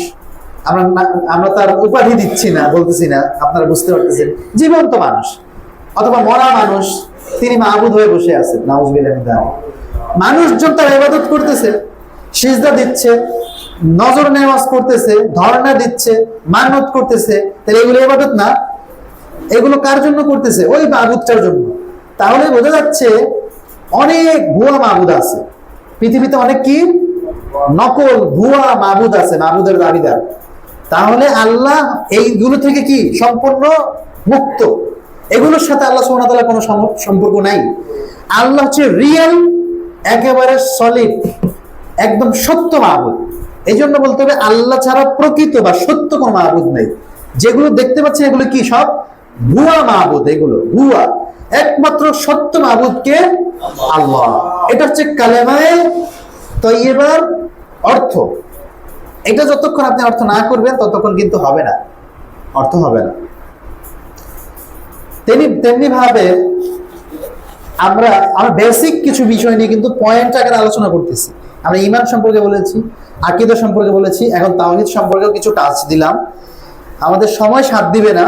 আমরা তার উপাধি দিচ্ছি না, বলতেছি না, আপনারা বুঝতে পারতেছেন, জীবন্ত মানুষ অথবা মরা মানুষ, তিনি মাবুদ হয়ে বসে আছেন। নাউজুবিল্লাহ। মানুষজন তার ইবাদত করতেছে, সিজদা দিচ্ছে, নজর নেওয়াজ করতেছে, ধর্ণা দিচ্ছে, মানত করতেছে, তাহলে এগুলো ইবাদত না? এগুলো কার জন্য করতেছে? ওই মাবুদটার জন্য। তাহলে বোঝা যাচ্ছে অনেক ভুয়া মাবুদ আছে পৃথিবীতে, অনেক কি নকল ভুয়া মাবুদ আছে, মাবুদের দাবিদার। তাহলে আল্লাহ এইগুলো থেকে কি সম্পূর্ণ মুক্ত, এগুলোর সাথে আল্লাহ সুবহানাহু ওয়া তাআলার কোনো সম্পর্ক নাই। আল্লাহ হচ্ছে রিয়েল, একেবারে সলিড, একদম সত্য মাবুদ। এই জন্য বলতে হবে আল্লাহ ছাড়া প্রকৃত বা সত্য কোনো মাবুদ নেই। যেগুলো দেখতে পাচ্ছেন এগুলো কি সব ভুয়া মাবুদ, এগুলো ভুয়া। একমাত্র সত্য মাবুদকে আল্লাহ। এটা হচ্ছে কালেমায়ে তয়্যিবার অর্থ। এটা যতক্ষণ আপনি অর্থ না করবেন ততক্ষণ কিন্তু হবে না, অর্থ হবে না। তেমনি ভাবে আমরা বেসিক কিছু বিষয় নিয়ে কিন্তু পয়েন্ট আকারে আলোচনা করতেছি। আমরা ঈমান সম্পর্কে বলেছি, আকীদা সম্পর্কে বলেছি, এখন তাওহীদ সম্পর্কেও কিছু টাচ দিলাম। আমাদের সময় সাথ দিবে না,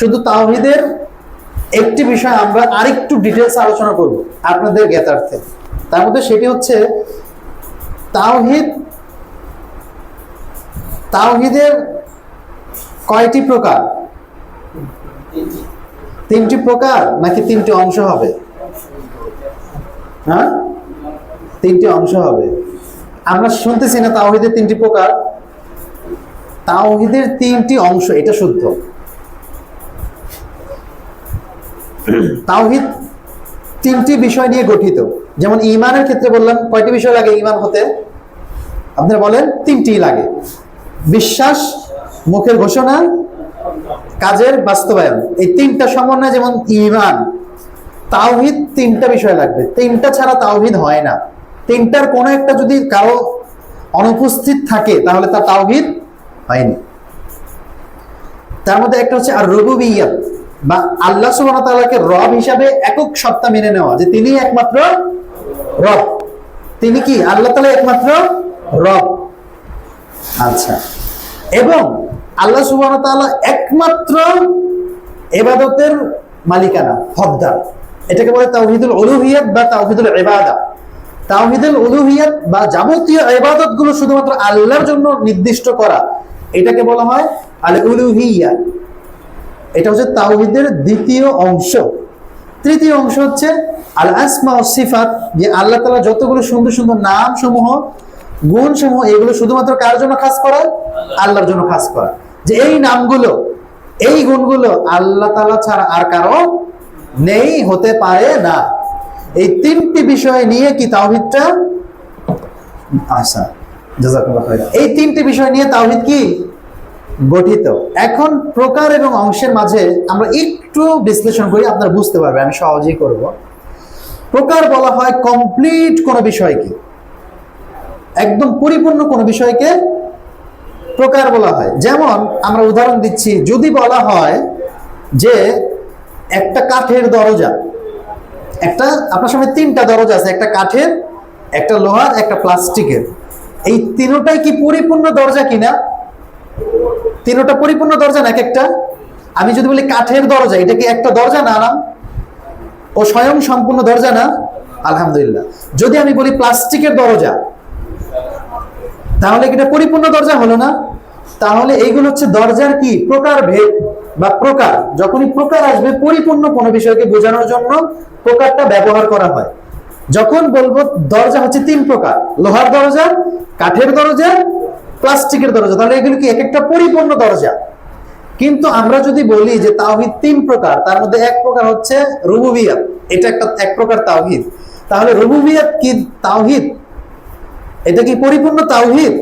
শুধু তাওহীদের একটি বিষয় আমরা আরেকটু ডিটেলস আলোচনা করব আপনাদের জ্ঞাতার্থে। তার মধ্যে সেটি হচ্ছে তাওহীদের কয়টি প্রকার? তিনটি প্রকার নাকি তিনটি অংশ হবে? হ্যাঁ, তিনটি অংশ হবে। আমরা শুনতেছি না তাওহীদের তিনটি প্রকার? তাওহীদের তিনটি অংশ, এটা শুদ্ধ। তাওহীদ তিনটি বিষয় নিয়ে গঠিত। যেমন ঈমানের ক্ষেত্রে বললাম, কয়টি বিষয় লাগে ঈমান হতে? আপনারা বলেন, তিনটি লাগে। বিশ্বাস, মুখের ঘোষণা, কাজের বাস্তবায়ন, এই তিনটা সমন্বয় যেমন ঈমান। তাওহীদ তিনটা বিষয় লাগবে, তিনটা ছাড়া তাওহীদ হয় না। তিনটার কোনো একটা যদি কারো অনুপস্থিত থাকে তাহলে তার তাওহীদ হয়নি। তার মধ্যে একটা হচ্ছে আর রুবুবিয়্যাত, বা আল্লাহ সুবহানাহু ওয়া তাআলাকে রব হিসাবে একক সত্তা মেনে নেওয়া, যে তিনি একমাত্র রব। তিনি কি? আল্লাহ তাআলা একমাত্র রব। আচ্ছা, এবং আল্লাহ সুবহানাহু ওয়া তাআলা একমাত্র ইবাদতের মালিকানা, হকদার। এটাকে বলে তাওহীদুল উলুহিয়্যাত বা তাওহীদুল ইবাদা। তাওহীদুল উলুহিয়্যাত বা যাবতীয় ইবাদতগুলো শুধুমাত্র আল্লাহর জন্য নির্দিষ্ট করা, এটাকে বলা হয় আল উলুহিয়্যাহ। এটা হচ্ছে তাওহীদের দ্বিতীয় অংশ। তৃতীয় অংশ হচ্ছে আল আসমা ওয়াস সিফাত, যে আল্লাহ তাআলা যতগুলো সুন্দর সুন্দর নাম সমূহ, গুণ সমূহ, এগুলো শুধুমাত্র কার জন্য খাস করা? আল্লাহর জন্য খাস করা। যে এই নামগুলো, এই গুণগুলো আল্লাহ তাআলা ছাড়া আর কারো নেই, হতে পারে না। এই তিনটি বিষয় নিয়ে কি তাওহীদটা? আচ্ছা, জাযাকাল্লাহু খাইরান। এই তিনটি বিষয় নিয়ে তাওহীদ কি গঠিত। এখন প্রকার এবং অংশের মাঝে আমরা একটু বিশ্লেষণ করি, আপনারা বুঝতে পারবেন, আমি সহজেই করব। প্রকার বলা হয় কমপ্লিট কোনো বিষয়কে, একদম পরিপূর্ণ কোনো বিষয়কে প্রকার বলা হয়। যেমন আমরা উদাহরণ দিচ্ছি, যদি বলা হয় যে একটা কাঠের দরজা, একটা আপনার সামনে তিনটা দরজা আছে, একটা কাঠের, একটা লোহার, একটা প্লাস্টিকের। এই তিনটাই কি পরিপূর্ণ দরজা কিনা? তিনটা পরিপূর্ণ দরজা না এক একটা? আমি যদি বলি কাঠের দরজা, এটা কি একটা দরজা না? না, ও স্বয়ং সম্পূর্ণ দরজা না? আলহামদুলিল্লাহ। যদি আমি বলি প্লাস্টিকের দরজা, তাহলে এটা পরিপূর্ণ দরজা হলো না? তাহলে এইগুলো হচ্ছে দরজার কি প্রকার ভেদ বা প্রকার। যখনই প্রকার আসবে পরিপূর্ণ কোনো বিষয়কে বোঝানোর জন্য প্রকারটা ব্যবহার করা হয়। যখন বলবো দরজা হচ্ছে তিন প্রকার, লোহার দরজা, কাঠের দরজা, প্লাস্টিকের দরজা, তাহলে এগুলো কি এক একটা পরিপূর্ণ দরজা। কিন্তু আমরা যদি বলি যে তাওহীদ তিন প্রকার, তার মধ্যে এক প্রকার হচ্ছে রুবুবিয়্যাত, এটা একটা এক প্রকার তাওহীদ, তাহলে রুবুবিয়্যাত কি তাওহীদ? এটা কি পরিপূর্ণ তাওহীদ?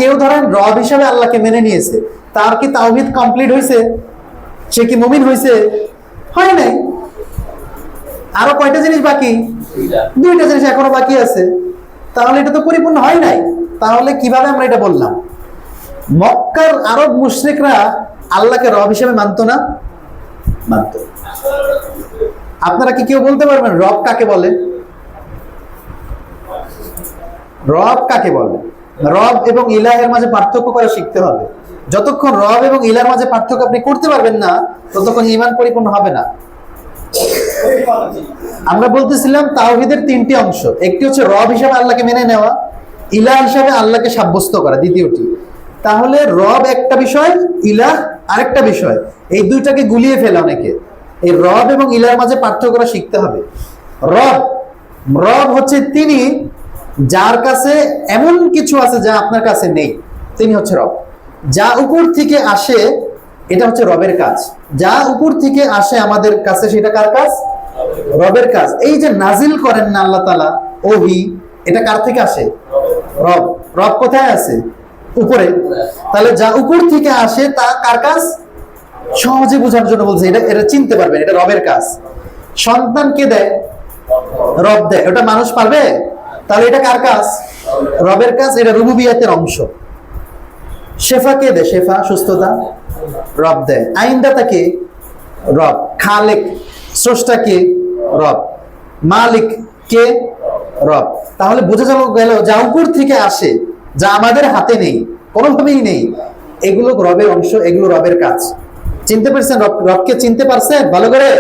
কেউ ধরেন রব হিসাবে আল্লাহকে মেনে নিয়েছে, তার কি তাওহীদ কমপ্লিট হয়েছে? সে কি মুমিন হয়েছে? হয় নাই। আরো কয়টা জিনিস বাকি? দুইটা জিনিস এখনো বাকি আছে। তাহলে এটা তো পরিপূর্ণ হয় নাই। তাহলে কিভাবে আমরা এটা বললাম? মক্কার আরব মুশরিকরা আল্লাহকে রব হিসেবে মানতো না? মানতো। আপনারা কি কেউ বলতে পারবেন রব কাকে বলে? রব কাকে বলে? রব এবং ইলাহের মাঝে পার্থক্য করে শিখতে হবে। যতক্ষণ রব এবং ইলার মাঝে পার্থক্য আপনি করতে পারবেন না, ততক্ষণ ঈমান পরিপূর্ণ হবে না। আমরা বলতেছিলাম তাওহীদের তিনটি অংশ, একটি হচ্ছে রব হিসাবে আল্লাহকে মেনে নেওয়া, ইলাহ হিসাবে আল্লাহকে সাব্যস্ত করা দ্বিতীয়টি। তাহলে রব একটা বিষয়, ইলাহ আরেকটা বিষয়, এই দুইটাকে গুলিয়ে ফেলে অনেকে। এই রব এবং ইলার মাঝে পার্থক্য করা শিখতে হবে। রব, রব হচ্ছে তিনি যার কাছে এমন কিছু আছে যা আপনার কাছে নেই, তিনি হচ্ছে রব। যা উপর থেকে আসে এটা হচ্ছে রবের কাজ। যা উপর থেকে আসে আমাদের কাছে সেটা কার কাজ? রবের কাজ। এই যে নাজিল করেন না আল্লাহ তাআলা ওহী, এটা কার থেকে আসে? রব। রব কোথায় আছে? উপরে। তাহলে যা উপর থেকে আসে তা কার কাজ? সহজে বোঝার জন্য বলছে, এটা এটা চিনতে পারবেন, এটা রবের কাজ। সন্তান কে দেয়? রব দেয়। ওটা মানুষ পারবে? তাহলে এটা কার কাজ? রবের কাজ। এটা রুবুবিয়াতের অংশ। শেফা কে দেয়? শেফা, সুস্থতা, রব দেয়। আইনদাতা কে? রব। খালেক, স্রষ্টা কে? রব। মালিক কে? রব। তাহলে বোঝা গেল যা উপর থেকে আসে, যা আমাদের হাতে নেই, কোনোভাবেই নেই, এগুলো রবের অংশ, এগুলো রবের কাজ। চিনতে পারছেন? রবকে চিনতে পারছেন ভালো করে?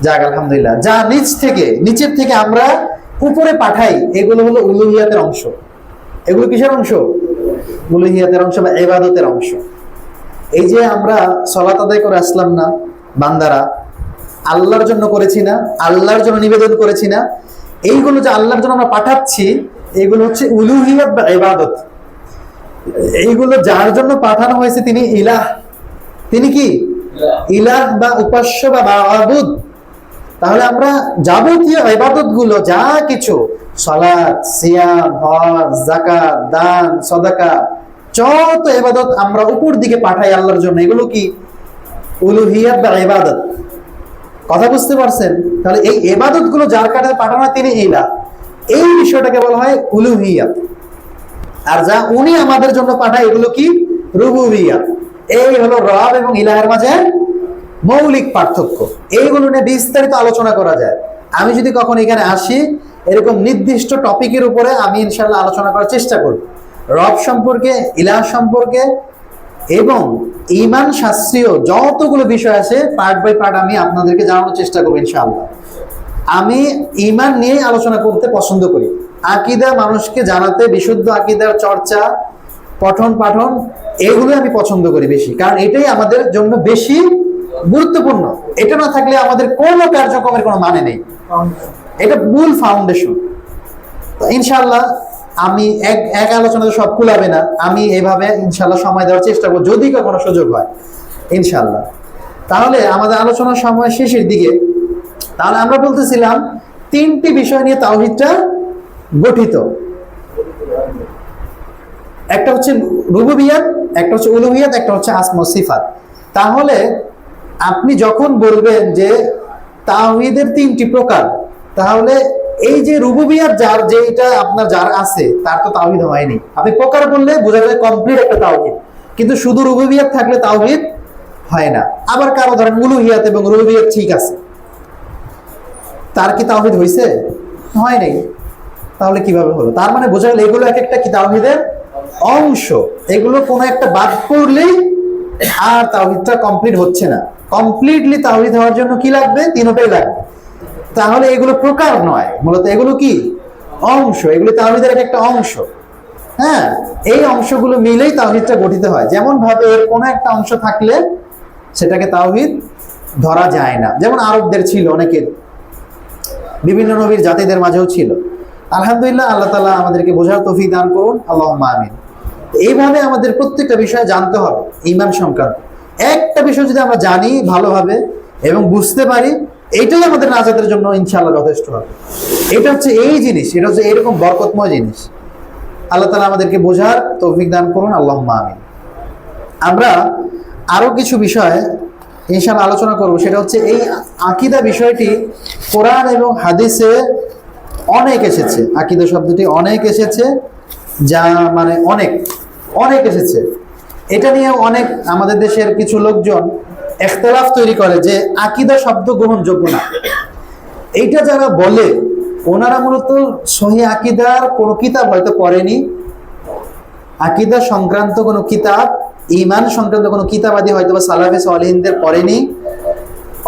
যাক আলহামদুলিল্লাহ। যা নিচ থেকে, নিচের থেকে আমরা উপরে পাঠাই, এগুলো হলো উলুহিয়াতের অংশ। এগুলো কিসের অংশ? উলুহিয়াতের অংশ বা ইবাদতের অংশ। এই যে আমরা সালাত আদায় করে আসলাম না বান্দারা, আল্লাহর জন্য করেছি না? আল্লাহর জন্য নিবেদন করেছি না? এইগুলো যে আল্লাহর জন্য আমরা পাঠাচ্ছি, এগুলো হচ্ছে উলুহিয়াত বা ইবাদত। এইগুলো যার জন্য পাঠানো হয়েছে তিনি ইলাহ। তিনি কি? ইলাহ বা উপাস্য বা মাবুদ। তাহলে আমরা যাবতীয় ইবাদত গুলো, যা কিছু সালাত, সিয়াম, হজ, যাকাত, দান, সাদাকা, যত ইবাদত আমরা উপর দিকে পাঠাই আল্লাহর জন্য, এগুলো কি? উলুহিয়াত বা ইবাদত। কথা বুঝতে পারছেন? তাহলে এই ইবাদত গুলো যার কাছে পাঠানো তিনি ইলাহ, এই বিষয়টাকে বলা হয় উলুহিয়াত। আর যা উনি আমাদের জন্য পাঠায় এগুলো কি? রুবুবিয়াত। এই হলো রব এবং ইলাহের মাঝে মৌলিক পার্থক্য। এইগুলো নিয়ে বিস্তারিত আলোচনা করা যায়। আমি যদি কখন এখানে আসি, এরকম নির্দিষ্ট টপিকের উপরে আমি ইনশাআল্লাহ আলোচনা করার চেষ্টা করব, রব সম্পর্কে, ইলাহ সম্পর্কে, এবং ঈমান শাস্ত্রীয় যতগুলো বিষয় আছে পার্ট বাই পার্ট আমি আপনাদেরকে জানানোর চেষ্টা করব ইনশাআল্লাহ। আমি ঈমান নিয়ে আলোচনা করতে পছন্দ করি। আকীদা মানুষকে জানাতে, বিশুদ্ধ আকীদার চর্চা, পঠন পাঠন, এগুলো আমি পছন্দ করি বেশি, কারণ এটাই আমাদের জন্য বেশি গুরুত্বপূর্ণ। এটা না থাকলে আমাদের কোনো কার্যক্রমের কোনো মানে নেই। এটা মূল ফাউন্ডেশন। ইনশাআল্লাহ আমি এক আলোচনাতে সব কুলাবে না, আমি এভাবে ইনশাআল্লাহ সময় দেওয়ার চেষ্টা করব যদি কখনো সুযোগ হয় ইনশাআল্লাহ। তাহলে আমাদের আলোচনার সময় শেষের দিকে, তাহলে আমরা বলতেছিলাম তিনটি বিষয় নিয়ে তাওহীদটা গঠিত। একটা হচ্ছে রুবুবিয়াত, একটা হচ্ছে উলুহিয়াত, একটা হচ্ছে আসমা সিফাত। তাহলে আপনি যখন বলবেন যে তাওহীদের তিনটি প্রকার, তাহলে এই যে রুবুবিয়াত যার, যেটা আপনার যার আছে, তার তো তাওহীদ হয়নি। আপনি প্রকার বললে বোঝা যায় কমপ্লিট একটা তাওহীদ, কিন্তু শুধু রুবুবিয়াত থাকলে তাওহীদ হয় না। আবার কারো ধরেন উলুহিয়াত এবং রুবুবিয়্যাত ঠিক আছে, তার কি তাওহীদ হইছে? হয় নাই। তাহলে কিভাবে হলো? তার মানে বোঝা গেল এগুলো এক একটা কি তাওহীদের অংশ। এগুলো কোনো একটা বাদ পড়লেই আর তাওহীদটা কমপ্লিট হচ্ছে না। কমপ্লিটলি তাওহীদ হওয়ার জন্য কি লাগবে? তিনটাই লাগবে। তাহলে এগুলো প্রকার নয়, মূলত এগুলো কি অংশ, এগুলো তাওহীদের এক একটা অংশ। হ্যাঁ, এই অংশগুলো মিলেই তাওহীদটা গঠিত হয়। যেমন ভাবে এর কোনো একটা অংশ থাকলে সেটাকে তাওহীদ ধরা যায় না। যেমন আরবদের ছিল, অনেকের বিভিন্ন নবীর জাতিদের মাঝেও ছিল। আলহামদুলিল্লাহ, আল্লাহ তাআলা আমাদেরকে বোঝার তৌফিক দান করুন, আল্লাহুম্মা আমিন। এইভাবে আমাদের প্রত্যেকটা বিষয় জানতে হবে ঈমান সংক্রান্ত। একটা বিষয় যদি আমরা জানি ভালোভাবে এবং বুঝতে পারি, এইটাই আমাদের নাজাতের জন্য ইনশাআল্লাহ যথেষ্ট হবে। এটা হচ্ছে এই জিনিস, এটা হচ্ছে এরকম বরকতময় জিনিস। আল্লাহ তাআলা আমাদেরকে বোঝার তৌফিক দান করুন, আল্লাহুম্মা আমিন। আমরা আরো কিছু বিষয় ইনশাআল্লাহ আলোচনা করব। সেটা হচ্ছে এই আকীদা বিষয়টি কোরআন এবং হাদিসে অনেক এসেছে। আকীদা শব্দটি অনেক এসেছে, যা মানে অনেক অনেক এসেছে। এটা নিয়ে অনেক আমাদের দেশের কিছু লোকজন ইখতিলাফ তৈরি করে যে আকীদা শব্দ গ্রহণযোগ্য না। এইটা যারা বলে ওনারা মূলত সহিহ আকীদার কোনো কিতাব হয়তো পড়েনি, আকীদা সংক্রান্ত কোনো কিতাব, ঈমান সংক্রান্ত কোনো কিতাব আদি হয়তো বা সালাফে সালেহিনদের পড়েনি,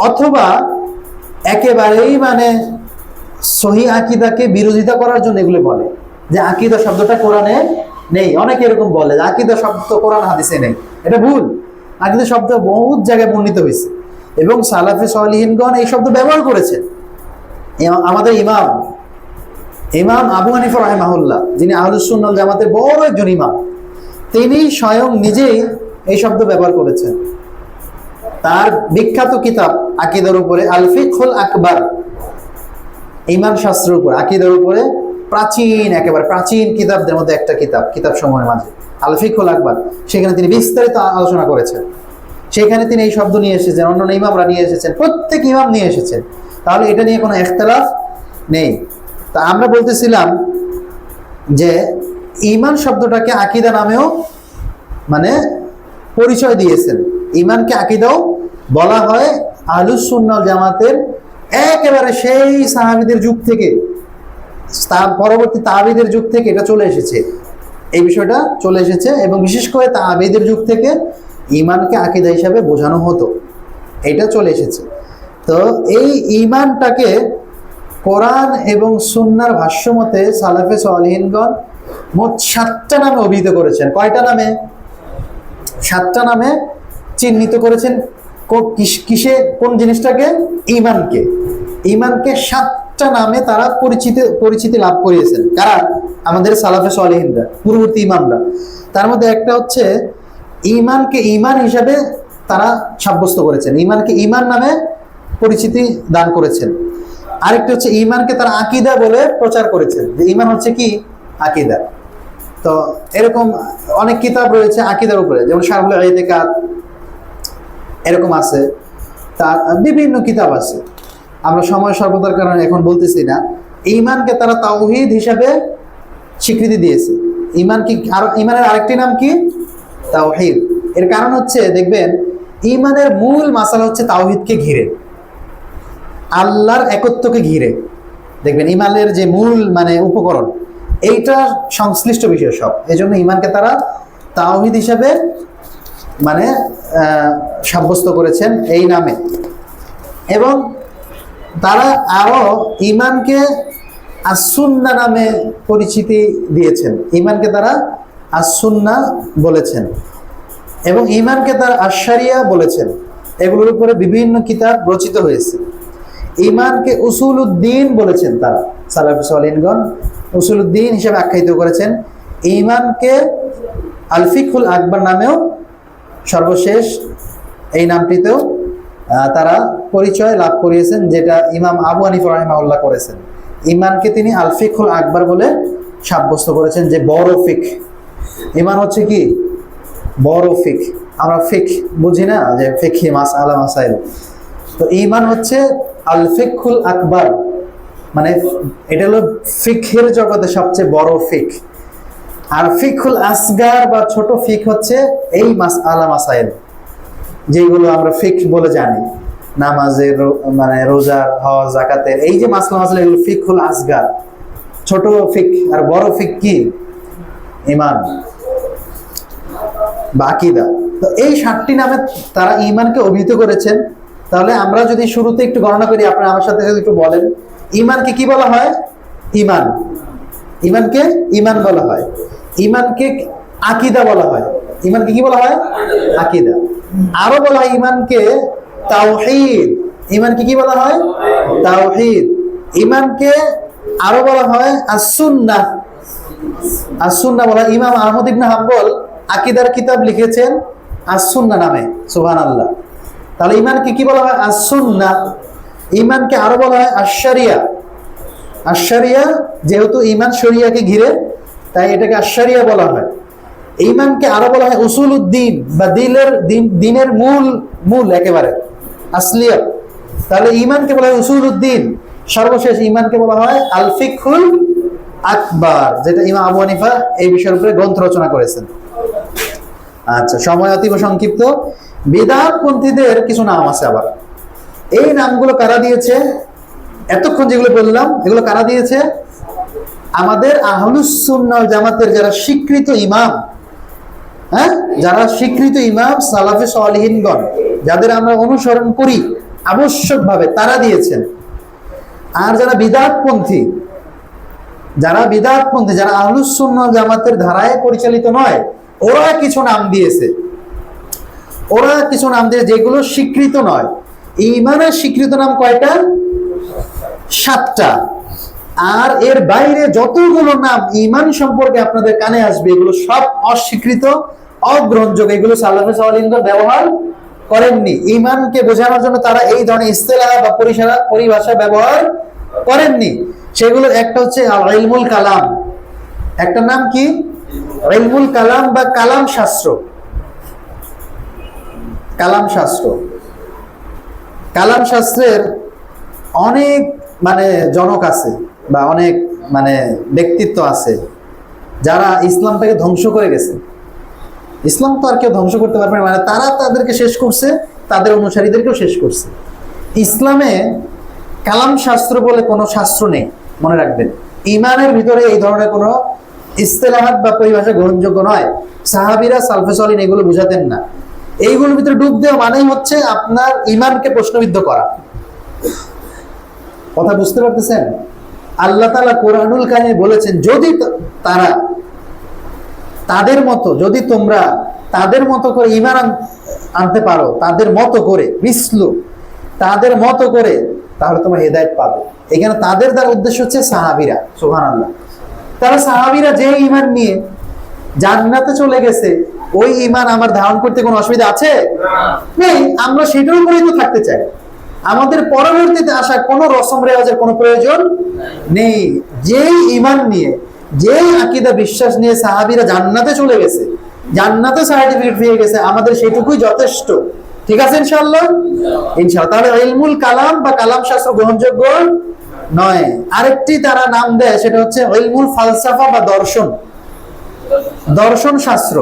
অথবা একেবারেই মানে সহিহ আকীদাকে বিরোধিতা করার জন্য এগুলো বলে যে আকীদা শব্দটা কোরআনে নেই। অনেকে এরকম বলে যে আকীদা শব্দ কোরআন হাদিসে নেই। এটা ভুল। আকীদা শব্দ বহুত জায়গায় বর্ণিত হয়েছে এবং সালাফে সালেহিনগণ এই শব্দ ব্যবহার করেছে। আমাদের ইমাম আবু হানিফা রাহিমাহুল্লাহ, যিনি আহলুস সুন্নাহ ওয়াল জামাতের বড় একজন ইমাম, তিনি স্বয়ং নিজেই এই শব্দ ব্যবহার করেছেন। তার বিখ্যাত কিতাব আকীদার উপরে আল ফিকহুল আকবার, ঈমান শাস্ত্রের উপর আকীদার উপরে প্রাচীন, একেবারে প্রাচীন কিতাবদের মধ্যে একটা কিতাব সমূহের মাঝে আল ফিকহুল আকবার, সেখানে তিনি বিস্তারিত আলোচনা করেছেন। সেখানে তিনি এই শব্দ নিয়ে এসেছেন, অন্যান্য ইমামরা নিয়ে এসেছেন, প্রত্যেক ইমাম নিয়ে এসেছেন। তাহলে এটা নিয়ে কোনো ইখতিলাফ নেই। তা আমরা বলতেছিলাম যে ঈমান শব্দটাকে আকীদা নামেও মানে পরিচয় দিয়েছেন। ঈমানকে আকীদাও বলা হয়। আহলুস সুন্নাহ ওয়াল জামাতের একেবারে সেই সাহাবীদের যুগ থেকে, পরবর্তী তাবেঈদের যুগ থেকে এটা চলে এসেছে। এই বিষয়টা চলে এসেছে এবং বিশেষ করে তাবেঈদের যুগ থেকে ঈমানকে আকীদা হিসাবে বোঝানো হতো, এটা চলে এসেছে। তো এই ঈমানটাকে কোরআন এবং সুন্নাহর ভাষ্য মতে সালাফে সালেহিনগণ মোট 7টা নামে অভিহিত করেছেন। কয়টা নামে? 7টা নামে চিহ্নিত করেছেন। কিসে, কোন জিনিসটাকে? ঈমানকে 7টা নামে তারা পরিচিতি লাভ করিয়েছেন। কারা? আমাদের সালাফে সালেহিনরা, পূর্ববর্তী ইমামরা। তার মধ্যে একটা হচ্ছে ঈমানকে ঈমান হিসাবে তারা সাব্যস্ত করেছেন, ঈমানকে ঈমান নামে পরিচিতি দান করেছেন। আরেকটা হচ্ছে ঈমানকে তারা আকীদা বলে প্রচার করেছেন, যে ঈমান হচ্ছে কি? আকীদা। তো এরকম অনেক কিতাব রয়েছে আকীদার উপরে, যেমন শারহুল ইতিকাদ এরকম আছে, তার বিভিন্ন কিতাব আছে। আমরা সময় স্বল্পতার কারণে এখন বলতেছি না। ঈমানকে তারা তাওহীদ হিসাবে স্বীকৃতি দিয়েছে। ঈমানের আরেকটি নাম কি? তাওহীদ। এর কারণ হচ্ছে দেখবেন ঈমানের মূল মাসালা হচ্ছে তাওহীদকে ঘিরে, আল্লাহর একত্বকে ঘিরে। দেখবেন ঈমানের যে মূল মানে উপকরণ, এইটা সংশ্লিষ্ট বিষয় সব। এই জন্য ঈমানকে তারা তাওহীদ হিসাবে মানে সাব্যস্ত করেছেন এই নামে। এবং তারা আরো ঈমানকে আস-সুন্নাহ নামে পরিচিতি দিয়েছেন। ঈমানকে তারা আস-সুন্নাহ বলেছেন এবং ঈমানকে তারা আশ-শরিয়া বলেছেন। এগুলোর উপরে বিভিন্ন কিতাব রচিত হয়েছে। ঈমানকে উসুলুদ্দিন বলেছেন তারা, সালাফে সালেহিনগণ উসুলুদ্দিন হিসেবে আখ্যায়িত করেছেন। ঈমানকে আল ফিকহুল আকবার নামেও সর্বশেষ এই নামটিতেও তারা পরিচয় লাভ করিয়েছেন, যেটা ইমাম আবু হানিফা রাহিমাহুল্লাহ করেছেন। ঈমানকে তিনি আল ফিকহুল আকবার বলে সাব্যস্ত করেছেন, যে বড় ফিক। ঈমান হচ্ছে কি? বড় ফিক। আমরা ফিক বুঝি না, যে ফিকহি মাসআলা মাসাইল। তো ঈমান হচ্ছে আল ফিকহুল আকবার, মানে এটা হলো ফিকহের জগতে সবচেয়ে বড় ফিক। আর ফিকহুল আসগার বা ছোট ফিক হচ্ছে এই মাসআলা মাসাইল। যেগুলো আমরা ফিক বলে জানি, নামাজের, মানে রোজার, হজ, যাকাতের, এই যে মাসলা মাসলা, এগুলো ফিকহুল আসগার, ছোট ফিক। আর বড় ফিক কি? ঈমান বা আকীদা। তো এই 7টি নামে তারা ঈমানকে অভিহিত করেছেন। তাহলে আমরা যদি শুরুতে একটু গণনা করি, আপনারা আমার সাথে একটু বলেন, ঈমানকে কি বলা হয়? ঈমান। ঈমানকে ঈমান বলা হয়। ঈমানকে আকীদা বলা হয়। ঈমানকে কি বলা হয়? আকীদা। আরো বলা হয় ঈমানকে তাওহীদ। ঈমানকে কি বলা হয়? তাওহীদ। ঈমানকে আরো বলা হয় আস-সুন্নাহ। আস-সুন্নাহ বলা হয়। ইমাম আহমদ ইবনে হাম্বল আকীদার কিতাব লিখেছেন আস-সুন্নাহ নামে। সুবহানাল্লাহ। তাহলে ঈমানকে কি বলা হয়? আস-সুন্নাহ। ঈমানকে আরো বলা হয় আশ-শরিয়া। আশ-শরিয়া, যেহেতু ঈমান শরিয়াকে ঘিরে, তাই এটাকে আশ-শরিয়া বলা হয়। ঈমানকে আরো বলা হয় উসুলুদ্দিন, বা দিনের মূল একেবারে আসলিয়া। তাহলে ঈমানকে বলা হয় উসুলুদ্দিন। সর্বশেষ ঈমানকে বলা হয় আল ফিকহুল আকবার, যেটা ইমাম আবু হানিফা এই বিষয়ের উপরে গ্রন্থ রচনা করেছেন। আচ্ছা, সময় অতীব সংক্ষিপ্ত। বিদআতপন্থীদের কিছু নাম আছে আবার। এই নামগুলো কারা দিয়েছে? এতক্ষণ যেগুলো বললাম, এগুলো কারা দিয়েছে? আমাদের আহলুস সুন্নাহ ওয়াল জামাতের যারা স্বীকৃত ইমাম, হ্যাঁ, যারা স্বীকৃত ইমাম, সালাফে সালিহিনগণ, যাদের আমরা অনুসরণ করি আবশ্যকভাবে, তারা দিয়েছেন। আর যারা বিদআতপন্থী, যারা আহলুস সুন্নাহ ওয়াল জামাতের ধারায় পরিচালিত নয়, ওরা কিছু নাম দিয়েছে। যেগুলো স্বীকৃত নয়। ঈমানের স্বীকৃত নাম কয়টা? 7টা। আর এর বাইরে যতগুলো নাম ঈমান সম্পর্কে আপনাদের কানে আসবে, এগুলো সব অস্বীকৃত, অগ্রহণযোগ্য। এগুলো সালাফে সালিহিনগণ ব্যবহার করেননি। ঈমানকে বোঝানোর জন্য তারা এই ধরনের ইসতিলাহ বা পরিভাষা ব্যবহার করেননি। সেগুলোর একটা হচ্ছে ইলমুল কালাম। একটা নাম কি? ইলমুল কালাম বা কালাম শাস্ত্র। কালাম শাস্ত্রের অনেক জনক আছে, বা অনেক ব্যক্তিত্ব আছে, যারা ইসলামটাকে ধ্বংস করে গেছে। ইসলাম তো আর কেউ ধ্বংস করতে পারবে না, তারা তাদেরকে শেষ করছে, তাদের অনুসারীদেরকেও শেষ করছে। ইসলামে কালাম শাস্ত্র বলে কোনো শাস্ত্র নেই, মনে রাখবেন। ঈমানের ভিতরে এই ধরনের কোনো ইসতিলাহাত বা পরিভাষা গ্রহণযোগ্য নয়। সাহাবীরা, সালফে সালিহিন এগুলো বুঝাতেন না। এইগুলোর ভিতরে ডুব দেওয়া মানেই হচ্ছে আপনার ঈমানকে প্রশ্নবিদ্ধ করা। কথা বুঝতে পারতেছেন? আল্লাহ তাআলা কোরআনুল কারিমে বলেছেন, যদি তোমরা তাদের মতো করে ঈমান আনতে পারো, তাদের মতো করে, তাদের মতো করে, তাহলে তোমরা হেদায়েত পাবে। এখানে তাদের দ্বারা উদ্দেশ্য হচ্ছে সাহাবীরা। সুবহানাল্লাহ। তারা সাহাবীরা যে ঈমান নিয়ে জান্নাতে চলে গেছে, ওই ঈমান আমার ধারণ করতে কোনো অসুবিধা আছে? নেই। আমরা সেটার উপরেই তো থাকতে চাই। আমাদের পরবর্তীতে আসা কোনো রসম রেওয়াজের কোনো প্রয়োজন নেই। যেই ঈমান নিয়ে, যেই আকীদা বিশ্বাস নিয়ে সাহাবীরা জান্নাতে চলে গেছে, জান্নাতে সার্টিফিকেট পেয়ে গেছে, আমাদের সেটুকুই যথেষ্ট। ঠিক আছে ইনশাআল্লাহ? ইনশাআল্লাহ। তাহলে ইলমুল কালাম বা কালাম শাস্ত্র গ্রহণযোগ্য নয়। আরেকটি তারা নাম দেয়, সেটা হচ্ছে ইলমুল ফালসাফা বা দর্শন শাস্ত্র।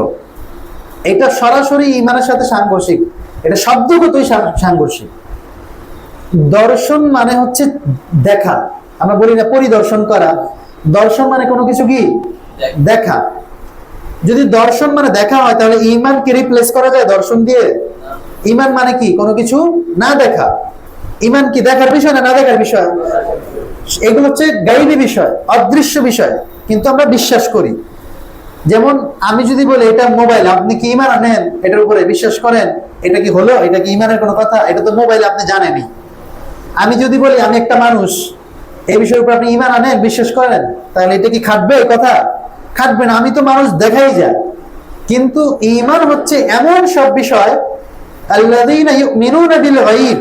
এটা সরাসরি ঈমানের সাথে সাংঘর্ষিক, এটা শব্দগতই সাংঘর্ষিক। দর্শন মানে হচ্ছে দেখা, আমরা বলি না পরিদর্শন করা। দর্শন মানে কোনো কিছু কি দেখা। যদি দর্শন মানে দেখা হয়, তাহলে ঈমানকে রিপ্লেস করা যায় দর্শন দিয়ে? ঈমান মানে কি? কোনো কিছু না দেখা। ঈমান কি দেখার বিষয় না দেখার বিষয়? এগুলো হচ্ছে গায়বী বিষয়, অদৃশ্য বিষয়, কিন্তু আমরা বিশ্বাস করি। যেমন আমি যদি বলি এটা মোবাইল, আপনি কি ঈমান আনেন? এটার উপরে বিশ্বাস করেন? এটা কি হলো? এটা কি ঈমানের কোনো কথা? এটা তো মোবাইল, আপনি জানেনই। আমি যদি বলি আমি একটা মানুষ, এই বিষয়ের উপর আপনি ঈমান আনেন, বিশ্বাস করেন, তাহলে এটা কি খাটবে? কথা খাটবে না। আমি তো মানুষ, দেখাই যায়। কিন্তু ঈমান হচ্ছে এমন সব বিষয়, আল্লাযীনা ইউমিনুনা বিল গায়ব,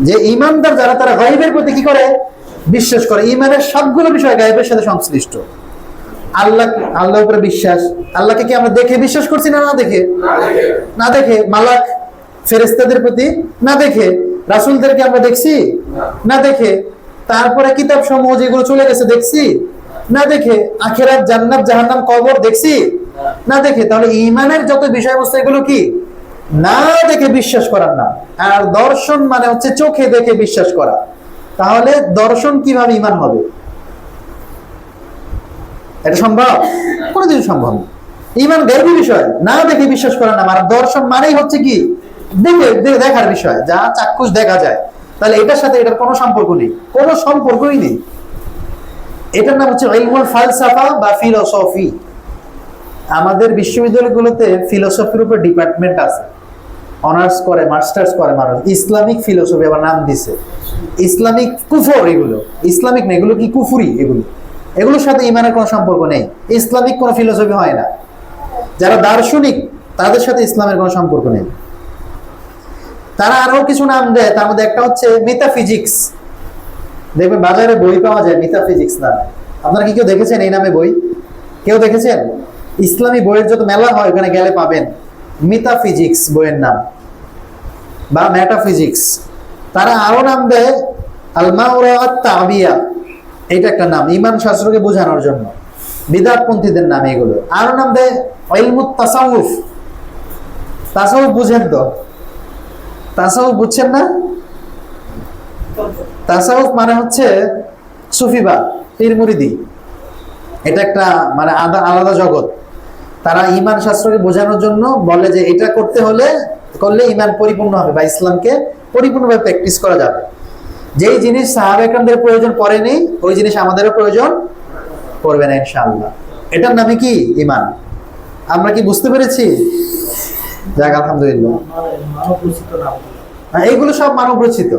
যে ঈমানদার যারা, তারা গায়বের প্রতি কি করে? বিশ্বাস করে। ঈমানের সবগুলো বিষয় গায়বের সাথে সংশ্লিষ্ট। আল্লাহর উপরে বিশ্বাস। আল্লাহকে কি আমরা দেখে বিশ্বাস করছি না দেখে? না দেখে। মালাক, ফেরেশতাদের প্রতি না দেখে। রাসূলদেরকে আমরা দেখছি না দেখে। তারপরে কিতাব সমূহ যেগুলো চলে গেছে দেখছি না দেখে। আখিরাত, জান্নাত, জাহান্নাম, কবর দেখছি না দেখে। তাহলে ঈমানের যত বিষয়বস্তু, এগুলো কি না দেখে বিশ্বাস করার নাম। আর দর্শন মানে হচ্ছে চোখে দেখে বিশ্বাস করা। তাহলে দর্শন কিভাবে ঈমান হবে? এটা সম্ভব? কোনোদিন সম্ভব না। ঈমান গায়বী বিষয়, না দেখে বিশ্বাস করার নাম। আর দর্শন মানেই হচ্ছে কি দেখার বিষয়, যা চাক্ষুষ দেখা যায়। তাহলে এটার সাথে এটার কোনো সম্পর্ক নেই, কোনো সম্পর্কই নেই। এটার নাম হচ্ছে ইলমুল ফালসাফা বা ফিলোসফি। আমাদের বিশ্ববিদ্যালয়গুলোতে ফিলোসফির উপর ডিপার্টমেন্ট আছে, অনার্স করে, মাস্টার্স করে মানুষ। ইসলামিক ফিলোসফি আবার নাম দিছে, ইসলামিক কুফর। এগুলো ইসলামিক না, এগুলো কি কুফুরি। এগুলোর সাথে ইমানের কোনো সম্পর্ক নেই। ইসলামিক কোনো ফিলোসফি হয় না। যারা দার্শনিক তাদের সাথে ইসলামের কোনো সম্পর্ক নেই। তারা আরো কিছু নাম দেয়, তার মধ্যে একটা হচ্ছে মেটাফিজিক্স। দেখবেন বাজারে বই পাওয়া যায় মেটাফিজিক্স নামে। আপনারা কি কেউ দেখেছেন এই নামে বই? কেউ দেখেছেন? ইসলামী বইয়ের যত মেলা হয় ওখানে গেলে পাবেন মেটাফিজিক্স বইয়ের নাম বা মেটাফিজিক্স। তারা আরো নাম দেয় আল মাওরাআত তাবিয়া, এটা একটা নাম ঈমান শাস্ত্রকে বোঝানোর জন্য। বিদআতপন্থীদের নাম এগুলো। আরো নাম দেয় ইলমুত তাসাউফ। তাসাউফ বুঝেন তো? তাসাউফ বুঝছেন না? তাসাউফ মানে হচ্ছে সুফিবাদ, পীর মুরিদি। এটা একটা মানে আলাদা জগৎ। তারা ঈমান শাস্ত্রকে বোঝানোর জন্য বলে যে এটা করলে ঈমান পরিপূর্ণ হবে বা ইসলামকে পরিপূর্ণভাবে প্র্যাকটিস করা যাবে। যেই জিনিস সাহাবা একরামদের প্রয়োজন পড়েনি, ওই জিনিস আমাদেরও প্রয়োজন পড়বে না ইনশাআল্লাহ। এটার নামে কি? ঈমান। আমরা কি বুঝতে পেরেছি? যাক, আলহামদুলিল্লাহ। এইগুলো সব মানব রচিত।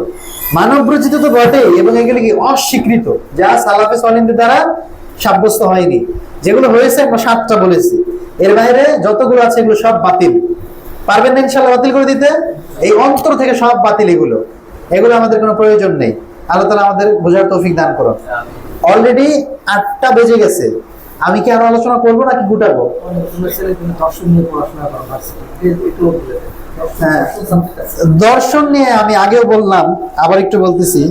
মানব রচিত তো বটেই, এবং এগুলো কি অস্বীকৃত, যা সালাফে সালেহদের দ্বারা সাব্যস্ত হয়নি। যেগুলো হয়েছে আমরা 7টা বলেছি, এর বাইরে যতগুলো আছে এগুলো সব বাতিল। পারবেন না ইনশাআল্লাহ বাতিল করে দিতে? এই অন্তর থেকে সব বাতিল। এগুলো আমাদের কোনো প্রয়োজন নেই। আল্লাহ তাআলা আমাদের বোঝার তৌফিক দান করুন। অলরেডি 8টা বেজে গেছে। আমি কি আরো আলোচনা করবো নাকি গুটাবো? হ্যাঁ, দর্শন নিয়ে আমি আগেও বললাম, আবার একটু বলতেছি।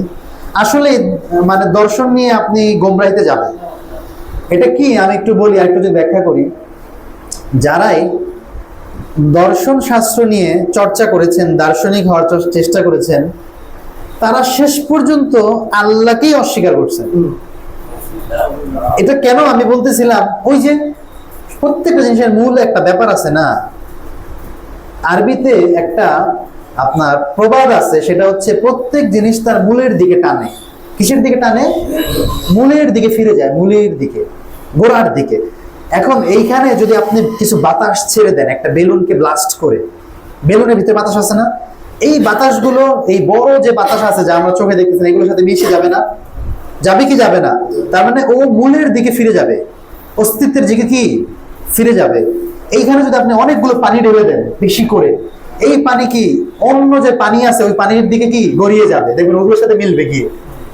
আসলে মানে দর্শন নিয়ে আপনি গোমরাহিতে যাবেন। এটা কি আমি একটু বলি, আর একটু যদি ব্যাখ্যা করি। যারাই দর্শন শাস্ত্র নিয়ে চর্চা করেছেন, দার্শনিক হওয়ার চেষ্টা করেছেন, তারা শেষ পর্যন্ত আল্লাহকেই অস্বীকার করছেন। এটা কেন আমি বলতেছিলাম, ওই যে প্রত্যেকটা জিনিসের মূল একটা ব্যাপার আছে না। আরবিতে একটা আপনার প্রবাদ আছে, সেটা হচ্ছে প্রত্যেক জিনিস তার মূলের দিকে টানে। কিসের দিকে টানে? মূলের দিকে ফিরে যায়, মূলের দিকে, গোড়ার দিকে। এখন এইখানে যদি আপনি কিছু বাতাস ছেড়ে দেন, একটা বেলুনকে ব্লাস্ট করে, বেলুনের ভিতরে বাতাস আছে না, এই বাতাসগুলো, এই বড় যে বাতাস আছে যা আমরা চোখে দেখতেছি, এগুলোর সাথে মিশে যাবে না? যাবে কি যাবে না? তার মানে ও মূলের দিকে ফিরে যাবে, অস্তিত্বের দিকে কি ফিরে যাবে। এইখানে যদি আপনি অনেকগুলো পানি ঢেলে দেন বেশি করে, এই পানি কি অন্য যে পানি আছে ওই পানির দিকে কি গড়িয়ে যাবে, দেখবেন ওগুলোর সাথে মিলবে গিয়ে,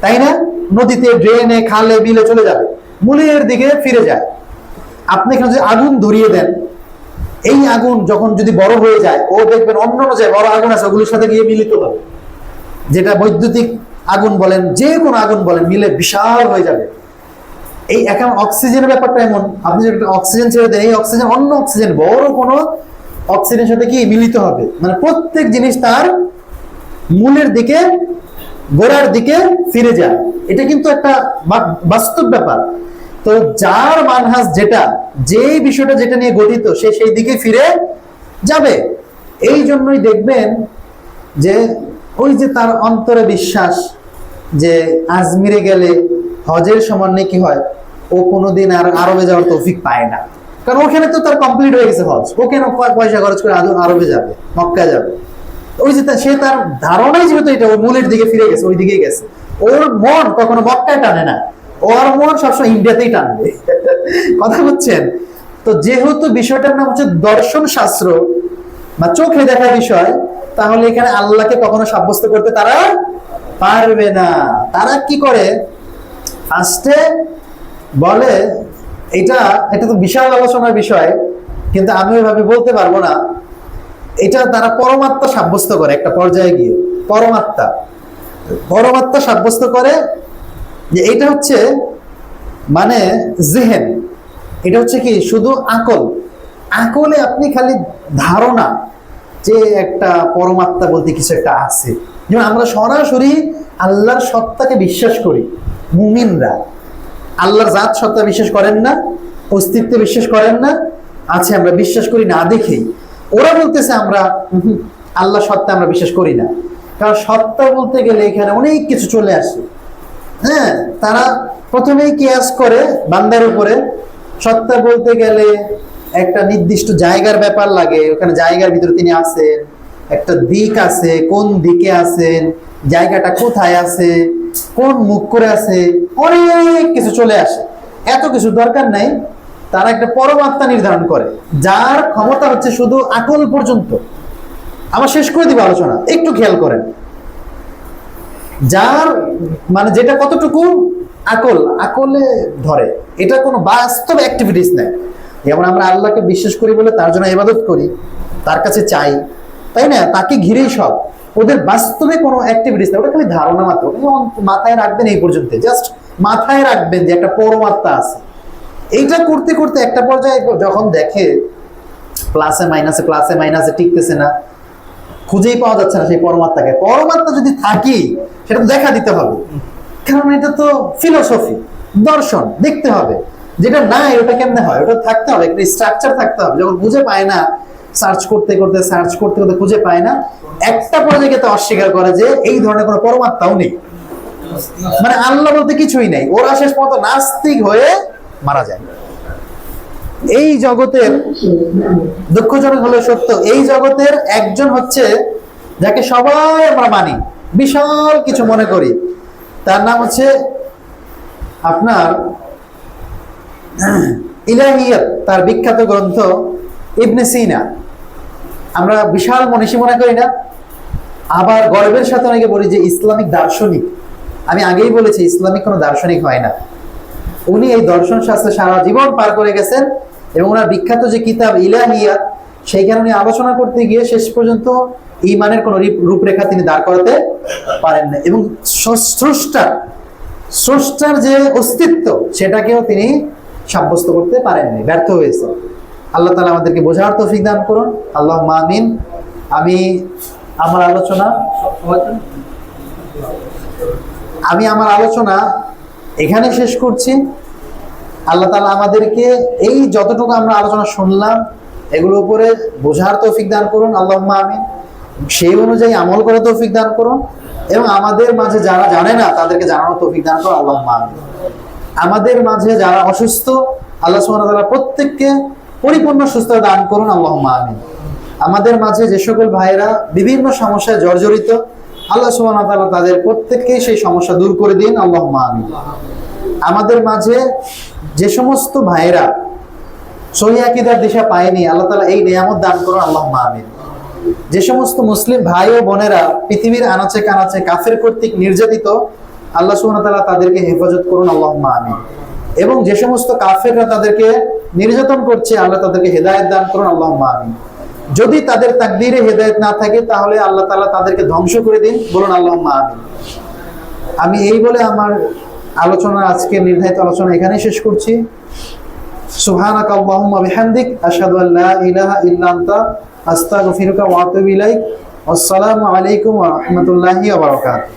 তাই না? নদীতে, ড্রেনে, খালে, বিলে চলে যাবে, মূলের দিকে ফিরে যায়। আপনি এখানে যদি আগুন ধরিয়ে দেন, এই আগুন যখন যদি বড় হয়ে যায়, ও দেখবেন অন্য যে বড় আগুন আছে ওগুলোর সাথে গিয়ে মিলিত হবে। যেটা বৈদ্যুতিক আগুন বলেন, যে কোনো আগুন বলেন, মিলে বিশাল হয়ে যাবে। এই এখন অক্সিজেনের ব্যাপারটা এমন, আপনি যদি অক্সিজেন ছেড়ে দেন, এই অক্সিজেন অন্য অক্সিজেন, বড় কোনো অক্সিজেনের সাথে কি মিলিত হবে। মানে প্রত্যেক জিনিস তার মূলের দিকে, গোড়ার দিকে ফিরে যায়। এটা কিন্তু একটা বাস্তব ব্যাপার। তো যার মানহাজ যেটা, যেই বিষয়টা যেটা নিয়ে গঠিত, সে সেই দিকে ফিরে যাবে। এই জন্যই দেখবেন যে ওই যে তার অন্তরে বিশ্বাস যে আজমিরে গেলে হজের সমান নাকি হয়, ও কোনোদিন আর আরবে যাওয়ার তৌফিক পায় না। কারণ ওখানে তো তার কমপ্লিট হয়ে গেছে হজ, ও কেন পয়সা খরচ করে আরবে যাবে, মক্কা যাবে? ওই যে সে তার ধারণাই যেহেতু এটা, ও মূলের দিকে ফিরে গেছে, ওই দিকেই গেছে। ওর মন কখনো মক্কায় টানে না, ওর মন সবসময় ইন্ডিয়াতেই টানবে। কথা বুঝছেন তো? যেহেতু বিষয়টার নাম হচ্ছে দর্শন শাস্ত্র বা চোখে দেখা বিষয়, তাহলে এখানে আল্লাহকে কখনো সাব্যস্ত করতে তারা পারবে না। তারা কি করে? ফার্স্টে বলে, এটা তো বিশাল আলোচনার বিষয়, কিন্তু আমি ওইভাবে বলতে পারবো না। এটা তারা পরমাত্মা সাব্যস্ত করে একটা পর্যায়ে গিয়ে, পরমাত্মা সাব্যস্ত করে যে এটা হচ্ছে মানে জেহেন, এটা হচ্ছে কি শুধু আকলে আপনি খালি ধারণা, যে একটা পরমাত্মা বলতে কিছু একটা আছে। যেমন আমরা সরাসরি আল্লাহর সত্তাকে বিশ্বাস করি, মুমিনরা আল্লাহর জাত সত্তা বিশ্বাস করেন না, অস্তিত্বে বিশ্বাস করেন না, আছে আমরা বিশ্বাস করি না দেখেই। ওরা বলতেছে আমরা আল্লাহ সত্তা আমরা বিশ্বাস করি না, কারণ সত্তা বলতে গেলে এখানে অনেক কিছু চলে আসে। হ্যাঁ, তারা প্রথমেই কিয়াস করে বান্দার উপরে। সত্তা বলতে গেলে একটা নির্দিষ্ট জায়গার ব্যাপার লাগে, ওখানে জায়গার ভিতরে তিনি আছেন, একটা দিক আছে, কোন দিকে আছেন, জায়গাটা কোথায় আছে, কোন মুখ করে আছে, অনেক কিছু চলে আসে। এত কিছু দরকার নাই, তারা একটা পরমাত্মা নির্ধারণ করে যার ক্ষমতা হচ্ছে শুধু আকল পর্যন্ত। আমার শেষ করে দিব আলোচনা, একটু খেয়াল করেন। যার মানে যেটা কতটুকু আকলে ধরে, এটা কোনো বাস্তব অ্যাক্টিভিটিস নেই। যেমন আমরা আল্লাহকে বিশ্বাস করি বলে তার জন্য ইবাদত করি, তার কাছে চাই, তাই না, তাকে ঘিরেই সব। ওদের বাস্তবে কোনো অ্যাক্টিভিটিস নেই, ওটা খালি ধারণা মাত্র। মাথায় রাখবেন এই পর্যন্ত, জাস্ট মাথায় রাখবেন যে একটা পরমাত্মা আছে। এইটা করতে করতে একটা পর্যায়ে যখন দেখে প্লাসে মাইনাসে টিকতেছে না, খুঁজেই পাওয়া যাচ্ছে না সেই পরমাত্মাকে। পরমাত্মা যদি থাকি সেটা তো দেখা দিতে হবে, কারণ এটা তো ফিলোসফি, দর্শন, দেখতে হবে। যেটা নাই ওটা কেমনে হয়, ওটা থাকতে হবে, একটা স্ট্রাকচার থাকতে হবে। যখন খুঁজে পায় না, সার্চ করতে করতে খুঁজে পায় না, একটা পর্যায়ে তো অস্বীকার করে যে এই ধরনের কোনো পরমাত্মাও নেই, মানে আল্লাহ বলতে কিছুই নেই। ওরা শেষ পর্যন্ত নাস্তিক হয়ে মারা যায়। এই জগতের দুঃখজনক হলো সত্য, এই জগতের একজন হচ্ছে যাকে সবাই আমরা মানি, বিশাল কিছু মনে করি, তার নাম হচ্ছে আপনার ইলাহিয়াত, তার বিখ্যাত গ্রন্থ ইবনে সিনা। আমরা বিশাল মনীষী মনে করি না? আবার গর্বের সাথে অনেকে বলি যে ইসলামিক দার্শনিক। আমি আগেই বলেছি ইসলামিক কোনো দার্শনিক হয় না। উনি এই দর্শন শাস্ত্রে সারা জীবন পার করে গেছেন, এবং ওনার বিখ্যাত যে কিতাব ইলাহিয়াত, সেইখানে উনি আলোচনা করতে গিয়ে শেষ পর্যন্ত ঈমানের কোনো রূপরেখা তিনি দাঁড় করাতে পারেন না, এবং স্রষ্টার যে অস্তিত্ব সেটাকেও তিনি সাব্যস্ত করতে পারেননি, ব্যর্থ হয়েছে। আল্লাহ তাআলা আমাদেরকে বোঝার তৌফিক দান করুন, আল্লাহুম্মা আমিন। আমি আমার আলোচনা এখানে শেষ করছি। আল্লাহ তাআলা আমাদেরকে এই যতটুকু আমরা আলোচনা শুনলাম এগুলোর উপরে বোঝার তৌফিক দান করুন, আল্লাহুম্মা আমিন। সেই অনুযায়ী আমল করে তৌফিক দান করুন, এবং আমাদের মাঝে যারা জানে না তাদেরকে জানানোর তৌফিক দান করুন, আল্লাহুম্মা আমিন। আমাদের মাঝে যারা অসুস্থ, আল্লাহ সুবহানাহু ওয়া তাআলা প্রত্যেককে পরিপূর্ণ সুস্থতা দান করুন, আল্লাহুম্মা আমিন। আমাদের মাঝে যে সকল ভাইরা বিভিন্ন সমস্যায় জর্জরিত, আল্লাহ সুবহানাহু ওয়া তাআলা তাদের প্রত্যেককেই সেই সমস্যা দূর করে দিন, আল্লাহুম্মা আমিন। আমাদের মাঝে যে সমস্ত ভাইরা সহিহ আকীদার দিশা পায়নি, আল্লাহ তাআলা এই নিয়ামত দান করুন, আল্লাহুম্মা আমিন। যে সমস্ত মুসলিম ভাই ও বোনেরা পৃথিবীর আনাচে কানাচে কাফের কর্তৃক নির্যাতিত, আল্লাহ সুবহানাহু ওয়া তাআলা তাদেরকে হেফাজত করুন, আল্লাহুম্মা আমিন। এবং যে সমস্ত কাফেররা তাদেরকে নির্যাতন করছে, আল্লাহ তাদেরকে হেদায়েত দান করুন, আল্লাহুম্মা আমিন। যদি তাদের তাকদীরে হেদায়েত না থাকে তাহলে আল্লাহ তাআলা তাদেরকে ধ্বংস করে দিন, বলুন আল্লাহুম্মা আমিন। আমি এই বলে আমার আলোচনা, আজকে নির্ধারিত আলোচনা এখানেই শেষ করছি। সুবহানাকা আল্লাহুম্মা বিহামদিক, আশহাদু আল্লা ইলাহা ইল্লা আনতা, আস্তাগফিরুকা ওয়া আতুবু ইলাইক। আসসালামু আলাইকুম ওয়া রাহমাতুল্লাহি ওয়া বারাকাতুহু।